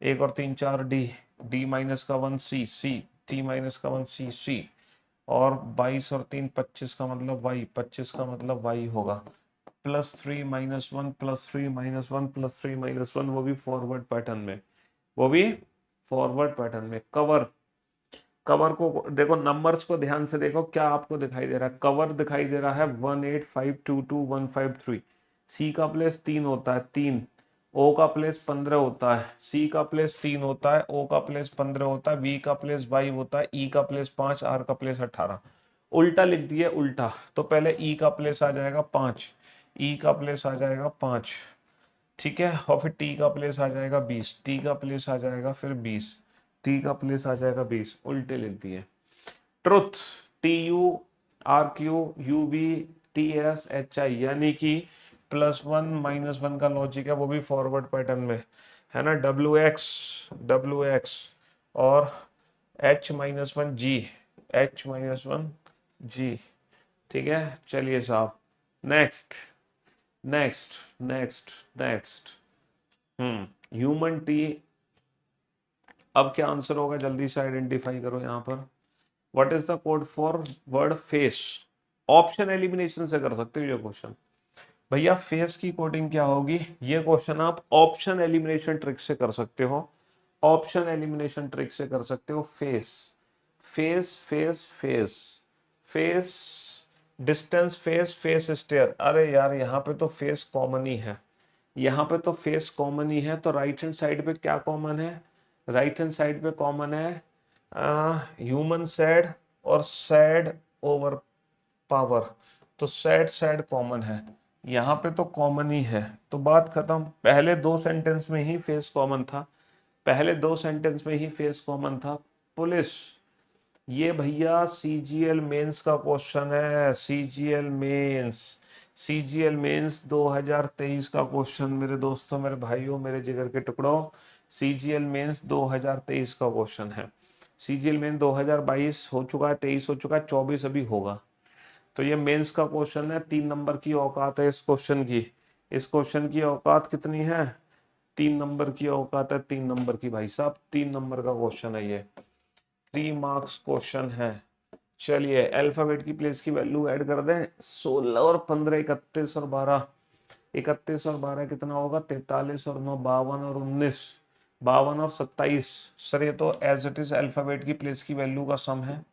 1 और 3 4 डी, डी माइनस का 1 सी सी, टी माइनस का 1 सी सी, और 22 और 3 25 का मतलब वाई, 25 का मतलब वाई होगा, plus three minus one, plus three minus one, plus three minus one, वो भी फॉरवर्ड पैटर्न में, वो भी फॉरवर्ड पैटर्न में। कवर, कवर को देखो, नंबर्स को ध्यान से देखो, क्या आपको दिखाई दे रहा है, कवर दिखाई दे रहा है 18522 153। सी का प्लेस 3 होता है, 3, ओ का प्लेस 15 होता है, सी का प्लेस 3 होता है, ओ का प्लेस 15 होता है, वी का प्लेस 22 होता है, ई का प्लेस 5, आर का प्लेस 18। उल्टा लिख दिया, उल्टा, तो पहले ई का प्लेस आ जाएगा 5, ई का प्लेस आ जाएगा 5, ठीक है, और फिर टी का प्लेस आ जाएगा 20, टी का प्लेस आ जाएगा फिर 20, टी का प्लेस आ जाएगा 20, उल्टे लिख दिए। Truth, T U R Q U B T S H I, यानी कि प्लस वन माइनस वन का लॉजिक है, वो भी फॉरवर्ड पैटर्न में, है ना, डब्ल्यू एक्स और H minus one G, H minus one G, ठीक है। चलिए साहब next, next next next, human T, अब क्या आंसर होगा जल्दी से आइडेंटिफाई करो यहाँ पर। What is the code for word face? Option elimination से कर सकते हो ये क्वेश्चन। भैया फेस की कोडिंग क्या होगी, ये क्वेश्चन आप ऑप्शन एलिमिनेशन ट्रिक से कर सकते हो, ऑप्शन एलिमिनेशन ट्रिक से कर सकते हो। Face, face face face, face distance, face face stair, अरे यार यहाँ पे तो फेस कॉमन ही है, यहाँ पे तो फेस कॉमन ही है, तो राइट हैंड साइड पे क्या कॉमन है, राइट हैंड साइड पे कॉमन है ह्यूमन सैड और सैड ओवर पावर, तो सैड सैड कॉमन है, यहाँ पे तो कॉमन ही है, तो बात खत्म। पहले दो सेंटेंस में ही फेस कॉमन था, पहले 2 सेंटेंस में ही फेस कॉमन था। पुलिस, ये भैया सीजीएल मेंस का क्वेश्चन है। सीजीएल मेंस, सीजीएल मेंस 2023 का क्वेश्चन मेरे दोस्तों, मेरे भाइयों, मेरे जिगर के टुकड़ों, सीजीएल मेंस 2023 का क्वेश्चन है। सीजीएल मेंस 2022 हो चुका है, 23 हो चुका है, 24 अभी होगा। तो ये मेंस का क्वेश्चन है। 3 नंबर की औकात है इस क्वेश्चन की। इस क्वेश्चन की औकात कितनी है? 3 नंबर की औकात है, 3 नंबर की भाई साहब, 3 नंबर का क्वेश्चन है ये। 3 मार्क्स क्वेश्चन है। चलिए अल्फाबेट की प्लेस की वैल्यू ऐड कर दें। 16 और 15, 31 और 12, 31 और 12 कितना होगा? 43 और 9 52 और 19, 52 और 27। सर ये तो एज इट इज अल्फाबेट की प्लेस की वैल्यू का सम है।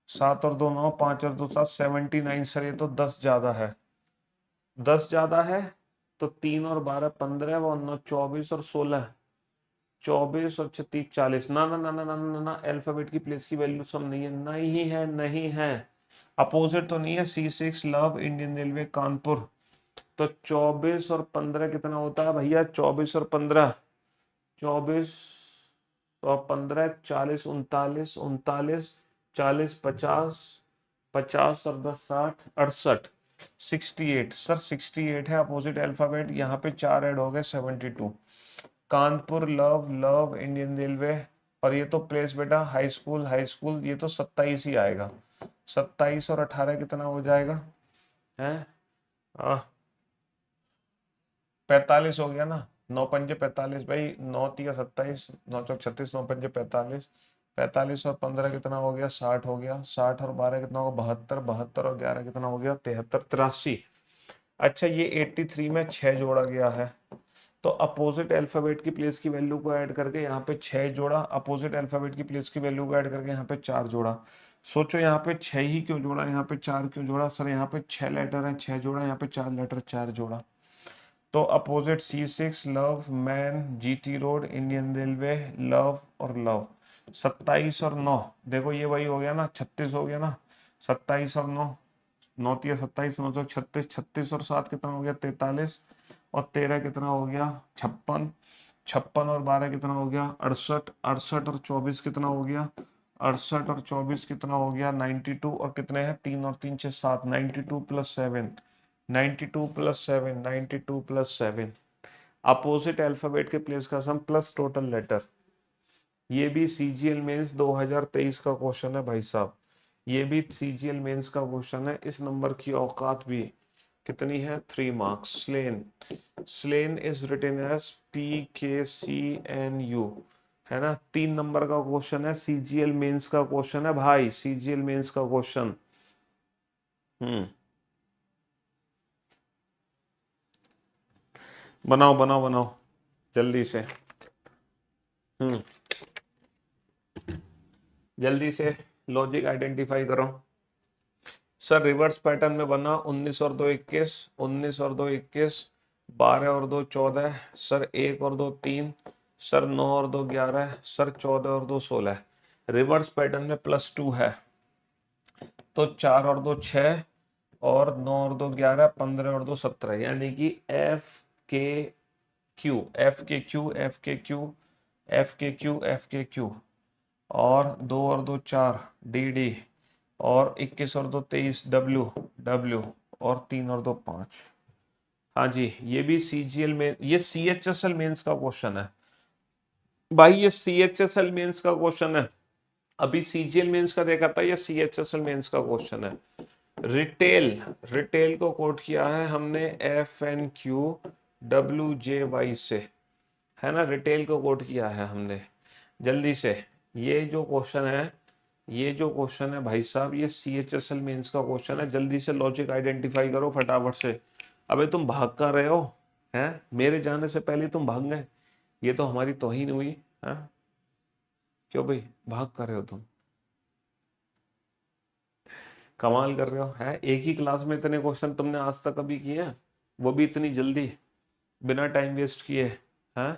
7 और 2 9, 5 और 2 7, 79। सर ये तो 10 ज्यादा है, 10 ज्यादा है। तो 3 और 12 15 और 9 24 और 16, 24 और 36 40। ना ना ना ना ना ना ना, अल्फाबेट की प्लेस की वैल्यू सम नहीं है, नहीं है, नहीं है। अपोजिट तो नहीं है। C6 love Indian railway Kanpur. तो 24 और 15 कितना होता है भैया? 24 और 15, 24 और 15 40, 39, 39 40 50, 50 और 10 60, 68, 68। सर 68 है अपोजिट अल्फाबेट। यहाँ पे 4 ऐड हो गए, 72। Kanpur love, love Indian railway, और ये तो प्लेस बेटा हाई स्कूल, हाई स्कूल, ये तो 27 ही आएगा। 27 और 18 कितना हो जाएगा? है 45 हो गया ना। 9 पंजे 45 भाई, 9 तिया 27, 9 चौक 36, 9 पंजे 45, 45 और 15 कितना हो गया? 60 हो गया। 60 और 12 कितना होगा? 72, 72 और 11 कितना हो गया? 73, 83। अच्छा ये 83 में 6 जोड़ा गया है। तो अपोजिट अल्फाबेट की प्लेस की वैल्यू को ऐड करके यहाँ पे 6 जोड़ा, अपोजिट अल्फाबेट की प्लेस की वैल्यू को ऐड करके यहाँ पे 4 जोड़ा। सोचो यहाँ पे 6 ही क्यों जोड़ा, यहाँ पे 4 क्यों जोड़ा? सर यहाँ पे 6 लेटर है, 6 जोड़ा, यहाँ पे 4 लेटर, 4 जोड़ा। तो opposite C6 love, man, GT road, Indian railway, love और लव। 27 और 9 देखो ये वही हो गया ना, 36 हो गया ना। 27 और 9, 9 तिया 27, 9 चौक 36, 36 और 7 कितना हो गया? 43, और 13 कितना हो गया? 56, 56 और 12 कितना हो गया? 68, 68 और 24 कितना हो गया? 68 और 24 कितना हो गया? 92। और कितने हैं? 3 और 3 6 7, 92 plus 7, 92 plus 7, 92 plus 7। Opposite alphabet के प्लेस का सम प्लस टोटल लेटर। ये भी सीजीएल मेंस 2023 का क्वेश्चन है भाई साहब। ये भी सीजीएल मेंस का क्वेश्चन है। इस नंबर की औकात भी कितनी है? 3 marks. Slain, slain is written as PKCNU, है ना। 3 नंबर का क्वेश्चन है, सीजीएल मेंस का क्वेश्चन है भाई, सीजीएल मेंस का क्वेश्चन। बनाओ बनाओ बनाओ जल्दी से। जल्दी से लॉजिक आइडेंटिफाई करो। सर रिवर्स पैटर्न में बना। 19 और 2 21, 19 और 2 21, 12 और 2 14, सर 1 और 2 3, सर 9 और 2 11, सर 14 और 2 16। रिवर्स पैटर्न में +2 है, तो 4 और 2 6, और 9 और 2 11, 15 और 2 17, यानी कि FKQ, FKQ, FKQ, FKQ, FKQ, और 2 और 2 4 DD, और 21 और 2 23 W, W, और 3 और 2 5। हाँ जी, ये भी CGL में, ये CHSL मेंस का क्वेश्चन है भाई, ये CHSL मेंस का क्वेश्चन है। अभी CGL मेंस का देखा था, ये CHSL मेंस का क्वेश्चन है। रिटेल, रिटेल को कोट किया है हमने FNQWJY से, है ना। रिटेल को कोट किया है हमने। जल्दी से ये जो क्वेश्चन है, ये जो क्वेश्चन है भाई साहब, ये CHSL मेंस का क्वेश्चन है। जल्दी से लॉजिक आइडेंटिफाई करो फटाफट से। अबे तुम भाग कर रहे हो? हैं, मेरे जाने से पहले तुम भाग गए, ये तो हमारी तौहीन हुई। हैं, क्यों भाई भाग कर रहे हो तुम? कमाल कर रहे हो। है, एक ही क्लास में इतने क्वेश्चन तुमने आज तक कभी किए हैं, वो भी इतनी जल्दी, बिना टाइम वेस्ट किए? हैं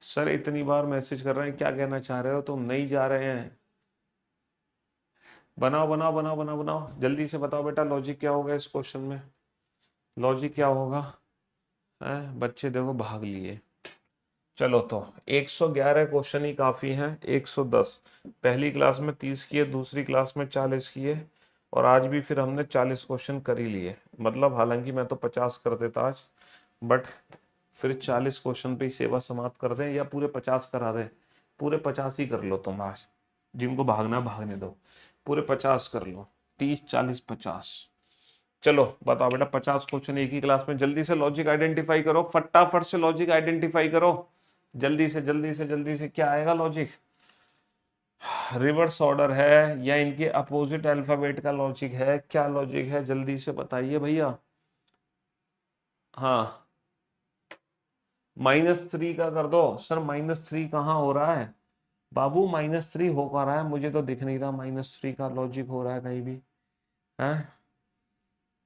सर इतनी बार मैसेज कर रहे हैं, क्या कहना चाह रहे हो तुम? नहीं जा रहे हैं? बनाओ बनाओ बनाओ बनाओ बनाओ, जल्दी से बताओ बेटा लॉजिक क्या होगा इस क्वेश्चन में, लॉजिक क्या होगा? है, बच्चे देखो भाग लिए। चलो तो 111 क्वेश्चन ही काफी हैं। 110 पहली क्लास में 30 किए, दूसरी क्लास में 40 किए, और आज भी फिर हमने 40 क्वेश्चन कर ही लिए। मतलब हालांकि मैं तो 50 कर देता आज, बट फिर 40 क्वेश्चन पे ही सेवा समाप्त कर दें, या पूरे 50 करा दें। पूरे 50 ही कर लो तुम आज, जिनको भागना भागने दो। पूरे 50 कर लो, 30 40 50। चलो बताओ बेटा, 50 क्वेश्चन एक ही क्लास में। जल्दी से लॉजिक आइडेंटिफाई करो, फटाफट से लॉजिक आइडेंटिफाई करो। जल्दी से जल्दी से जल्दी से, क्या आएगा लॉजिक? रिवर्स ऑर्डर है या इनके अपोजिट अल्फाबेट का लॉजिक है? क्या लॉजिक है, जल्दी से बताइए भैया। हाँ, -3 का कर दो। सर -3 कहाँ हो रहा है बाबू? -3 हो पा रहा है? मुझे तो दिख नहीं रहा -3 का लॉजिक हो रहा है कहीं भी। है,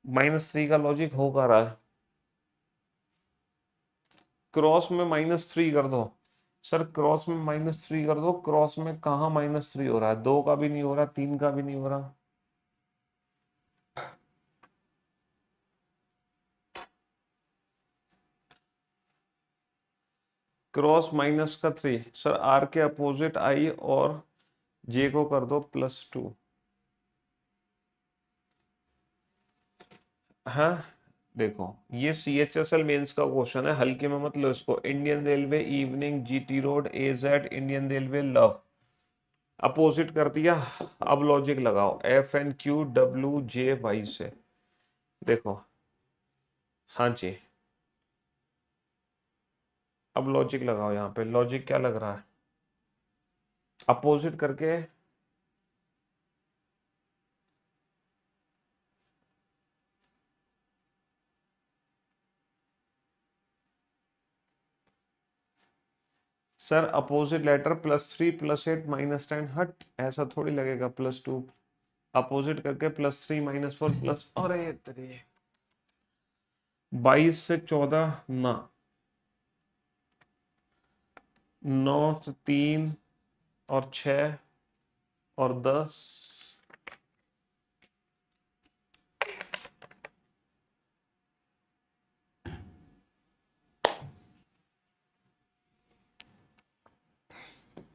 -3 का लॉजिक हो पा रहा है? क्रॉस में -3 कर दो। सर क्रॉस में -3 कर दो। क्रॉस में कहाँ -3 हो रहा है? 2 का भी नहीं हो रहा, 3 का भी नहीं हो रहा। क्रॉस -3। सर आर के अपोजिट आई और जे को कर दो +2। हाँ, देखो ये CHSL मेंस का क्वेश्चन है, हल्के में मत लो इसको। Indian railway evening, GT road, AZ, Indian railway love. Opposite कर दिया। अब लॉजिक लगाओ FNQWJY से। देखो, हाँ जी, अब लॉजिक लगाओ। यहाँ पे लॉजिक क्या लग रहा है? अपोजिट करके सर अपोजिट लेटर +3 +8 -10। हट, ऐसा थोड़ी लगेगा। +2 अपोजिट करके +3 -4 प्लस, अरे तेरी 22 से 14 ना, 9 से 3 और 6 और 10।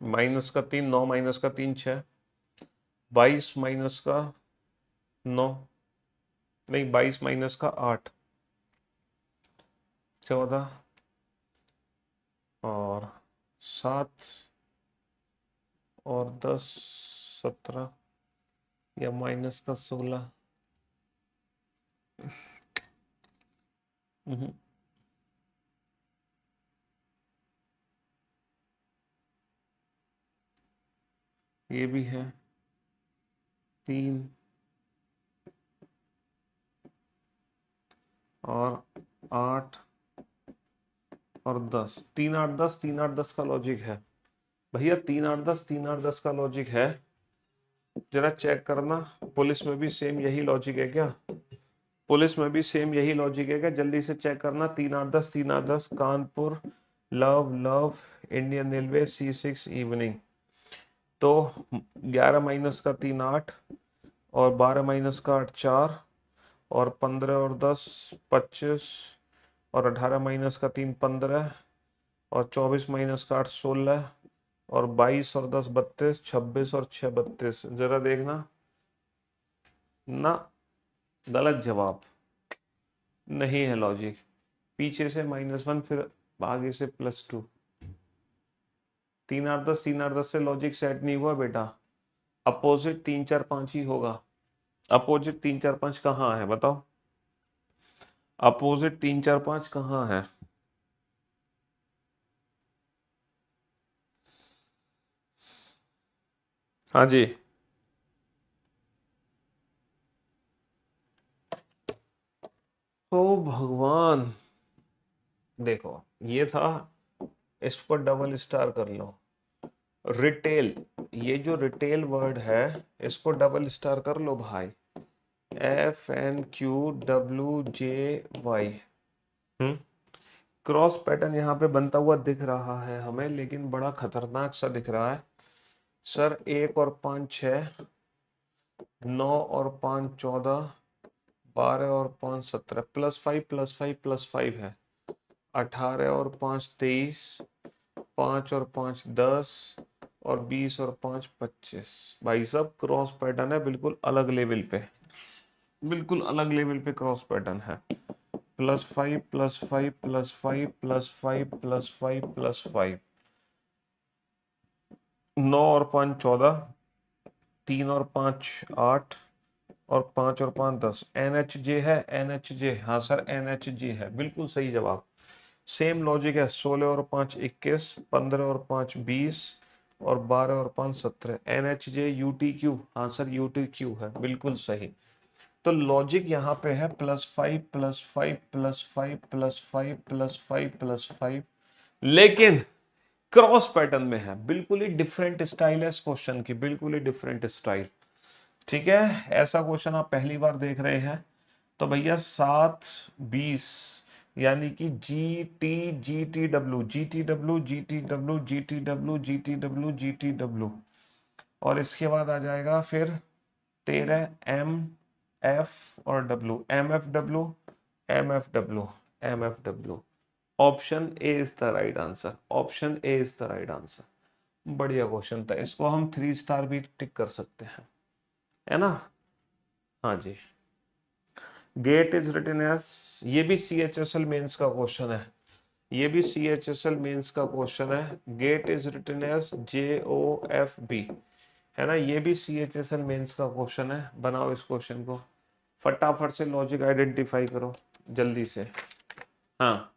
-3, 9 -3 6, 22 -9, नहीं 22 -8, 14 और 7 और 10 17, या -16। ये भी है 3 और 8 और 10। 3 8 10, 3 8 10 का लॉजिक है भैया। 3 8 10, 3 8 10 का लॉजिक है। जरा चेक करना, पुलिस में भी सेम यही लॉजिक है क्या? पुलिस में भी सेम यही लॉजिक है क्या? जल्दी से चेक करना। 3 8 10, 3 8 10, Kanpur love love, Indian railway C6 evening. तो 11 माइनस का 3 8, और 12 माइनस का 8 4, और 15 और 10 25, और 18 माइनस का 3 15, और 24 माइनस का 8 16, और 22 और 10 32, 26 और 6 32। जरा देखना ना, गलत जवाब। नहीं है लॉजिक। पीछे से -1, फिर आगे से +2। 3 8 10, 3 8 10 से लॉजिक सेट नहीं हुआ बेटा। अपोजिट 3 4 5 ही होगा। अपोजिट 3 4 5 कहाँ है बताओ? अपोजिट 3 4 5 कहाँ है? हाँ जी, ओ भगवान। देखो ये था, इसको डबल स्टार कर लो। रिटेल, ये जो रिटेल वर्ड है इसको डबल स्टार कर लो भाई। FNQWJY। क्रॉस पैटर्न यहाँ पे बनता हुआ दिख रहा है हमें, लेकिन बड़ा खतरनाक सा दिख रहा है। सर 1 और 5 6, 9 और 5 14, 12 और 5 17, +5 +5 +5 है। 18 और 5 23, 5 और 5 10 और 20 और 5 25। भाई साहब क्रॉस पैटर्न है, बिल्कुल अलग लेवल पे, बिल्कुल अलग लेवल पे क्रॉस पैटर्न है। +5 +5 +5 +5 +5 +5, 9 और 5 14, 3 और 5 8 और 5 और 5 10। NHJ है, NHJ, हाँ सर NHJ है, बिल्कुल सही जवाब। सेम लॉजिक है, 16 और 5 21, 15 और 5 20 और 12 और 5 17। NHJ UTQ, हाँ सर UTQ है, बिल्कुल सही। तो लॉजिक यहाँ पे है +5 +5 +5 +5 +5 +5, लेकिन क्रॉस पैटर्न में है, बिल्कुल ही डिफरेंट स्टाइल है इस क्वेश्चन की, बिल्कुल ही डिफरेंट स्टाइल। ठीक है, ऐसा क्वेश्चन आप पहली बार देख रहे हैं तो भैया 7 20 यानी कि GT GTW GTW और इसके बाद आ जाएगा फिर 13 MF और W, MFW। Option A is the right answer, option A is the right answer. बढ़िया क्वेश्चन था, इसको हम 3 स्टार भी टिक कर सकते हैं, है ना। हाँ जी। गेट इज रिटन एज, ये भी CHSL मेंस का क्वेश्चन है, ये भी CHSL मेंस का क्वेश्चन है। Gate is written as JOFB, है ना, ये भी CHSL मेंस का क्वेश्चन है। बनाओ इस क्वेश्चन को, फटाफट से लॉजिक आइडेंटिफाई करो जल्दी से। हाँ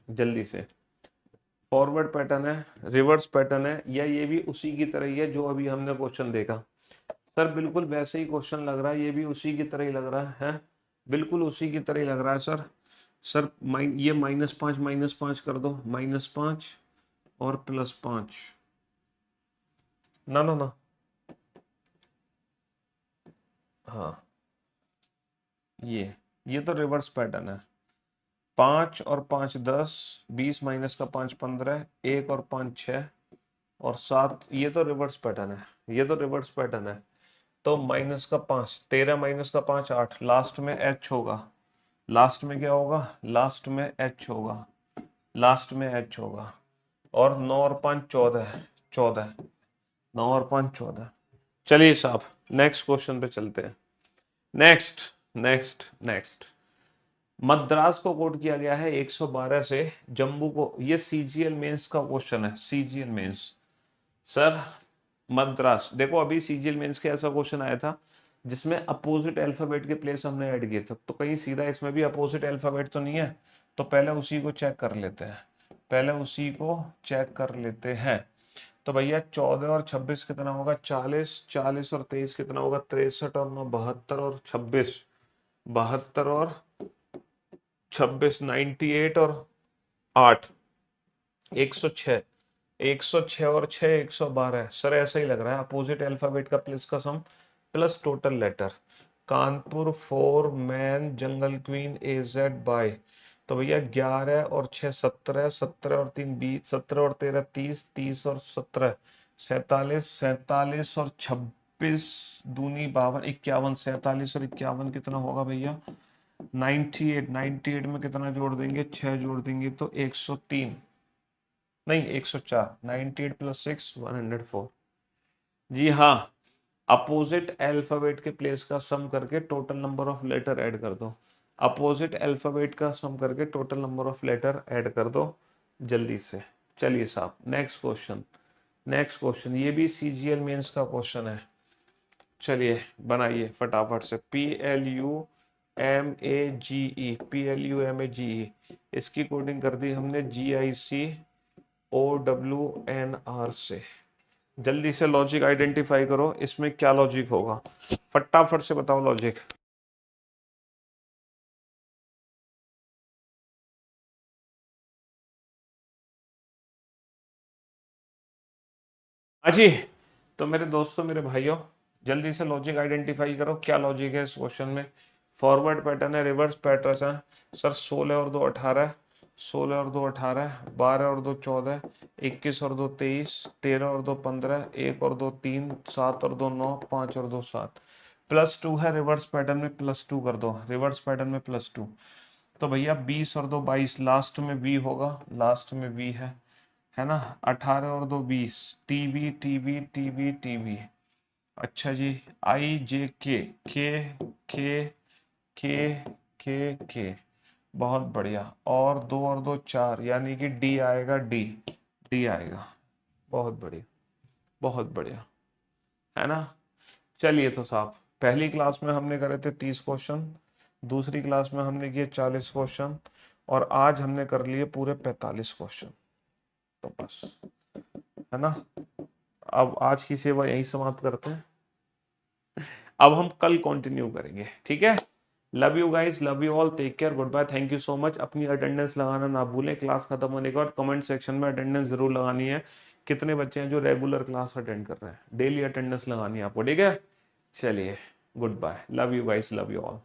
जल्दी से। फॉरवर्ड पैटर्न है, रिवर्स पैटर्न है, या ये भी उसी की तरह ही है जो अभी हमने क्वेश्चन देखा। सर बिल्कुल वैसे ही क्वेश्चन लग रहा है, ये भी उसी की तरह ही लग रहा है, बिल्कुल उसी की तरह ही लग रहा है सर। सर ये -5 कर दो, -5 और +5, ना ना ना, हाँ ये तो रिवर्स पैटर्न है। 5 और 5 10, 20 माइनस का 5 15, 1 और 5 6 और 7, ये तो रिवर्स पैटर्न है, ये तो रिवर्स पैटर्न है। तो -5 13 -5 8, लास्ट में H होगा, लास्ट में क्या होगा, लास्ट में H होगा, लास्ट में H होगा। और 9 और 5 14, 14, 9 और 5 14। चलिए साहब नेक्स्ट क्वेश्चन पे चलते हैं। नेक्स्ट नेक्स्ट नेक्स्ट, मद्रास को कोट किया गया है 112 से, जम्मू को, ये CGL मेंस का क्वेश्चन है, CGL मेंस। सर मद्रास, देखो अभी CGL मेंस के ऐसा क्वेश्चन आया था जिसमें अपोजिट अल्फाबेट के प्लेस हमने ऐड किए थे, तो कहीं सीधा इसमें भी अपोजिट अल्फाबेट तो नहीं है, तो पहले उसी को चेक कर लेते हैं, पहले उसी को चेक कर लेते हैं। तो भैया 14 और 26 कितना होगा, 40, 40 और 23 कितना होगा, 63 और 9 72 और 26, 72 और 26 98 और 8 106, 106 और 6 112। सर ऐसा ही लग रहा है, अपोजिट अल्फाबेट का प्लस का sum plus total letter. Kanpur 4 man jungle queen AZ by, तो भैया 11 और 6 17, 17 और 3 20, 17 और 13 30, 30 और 17 47, 47 और 26 दूनी 52 51, 47 और 51 कितना होगा भैया, 98, 98 में कितना जोड़ देंगे, 6 जोड़ देंगे तो 103, नहीं 104, 98 + 6 104। जी हाँ, अपोजिट अल्फाबेट के प्लेस का सम करके total number of letter add कर दो, अपोजिट अल्फाबेट का सम करके total number of letter add कर दो जल्दी से। चलिए साहब नेक्स्ट क्वेश्चन, नेक्स्ट क्वेश्चन, ये भी CGL मेंस का क्वेश्चन है। चलिए बनाइए फटाफट से। PLUMAGE, इसकी कोडिंग कर दी हमने GICOWNR से। जल्दी से लॉजिक आइडेंटिफाई करो, इसमें क्या लॉजिक होगा, फटाफट से बताओ लॉजिक। हाँ जी, तो मेरे दोस्तों मेरे भाइयों जल्दी से लॉजिक आइडेंटिफाई करो, क्या लॉजिक है इस क्वेश्चन में। फॉरवर्ड पैटर्न है, रिवर्स पैटर्न है। सर 16 और 2 18, 16 और 2 18, 12 और 2 14, 21 और 2 23, 13 और 2 15, 1 और 2 3, 7 और 2 9, 5 और 2 7। +2 है, रिवर्स पैटर्न में +2 कर दो, रिवर्स पैटर्न में +2। तो भैया 20 और 2 22, लास्ट में v होगा, लास्ट में v है ना। 18 और 2 20, टीवी टीवी टीवी टीवी। अच्छा जी, आई जे के के के के के, बहुत बढ़िया। और 2 और 2 4, यानी कि डी आएगा, डी आएगा। बहुत बढ़िया, बहुत बढ़िया, है ना। चलिए तो साहब, पहली क्लास में हमने करे थे 30 क्वेश्चन, दूसरी क्लास में हमने किए 40 क्वेश्चन, और आज हमने कर लिए पूरे 45 क्वेश्चन। तो बस, है ना। अब आज की सेवा यहीं समाप्त करते हैं, अब हम कल कंटिन्यू करेंगे, ठीक है। Love you guys, love you all, take care, good bye, thank you so much. अपनी अटेंडेंस लगाना ना भूलें, क्लास खत्म होने के बाद कमेंट सेक्शन में अटेंडेंस जरूर लगानी है। कितने बच्चे हैं जो रेगुलर क्लास अटेंड कर रहे हैं, डेली अटेंडेंस लगानी है आपको, ठीक है। चलिए, good bye, love you guys, love you all.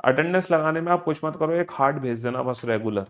Attendance लगाने में आप कुछ मत करो, एक हार्ट भेज देना बस रेगुलर।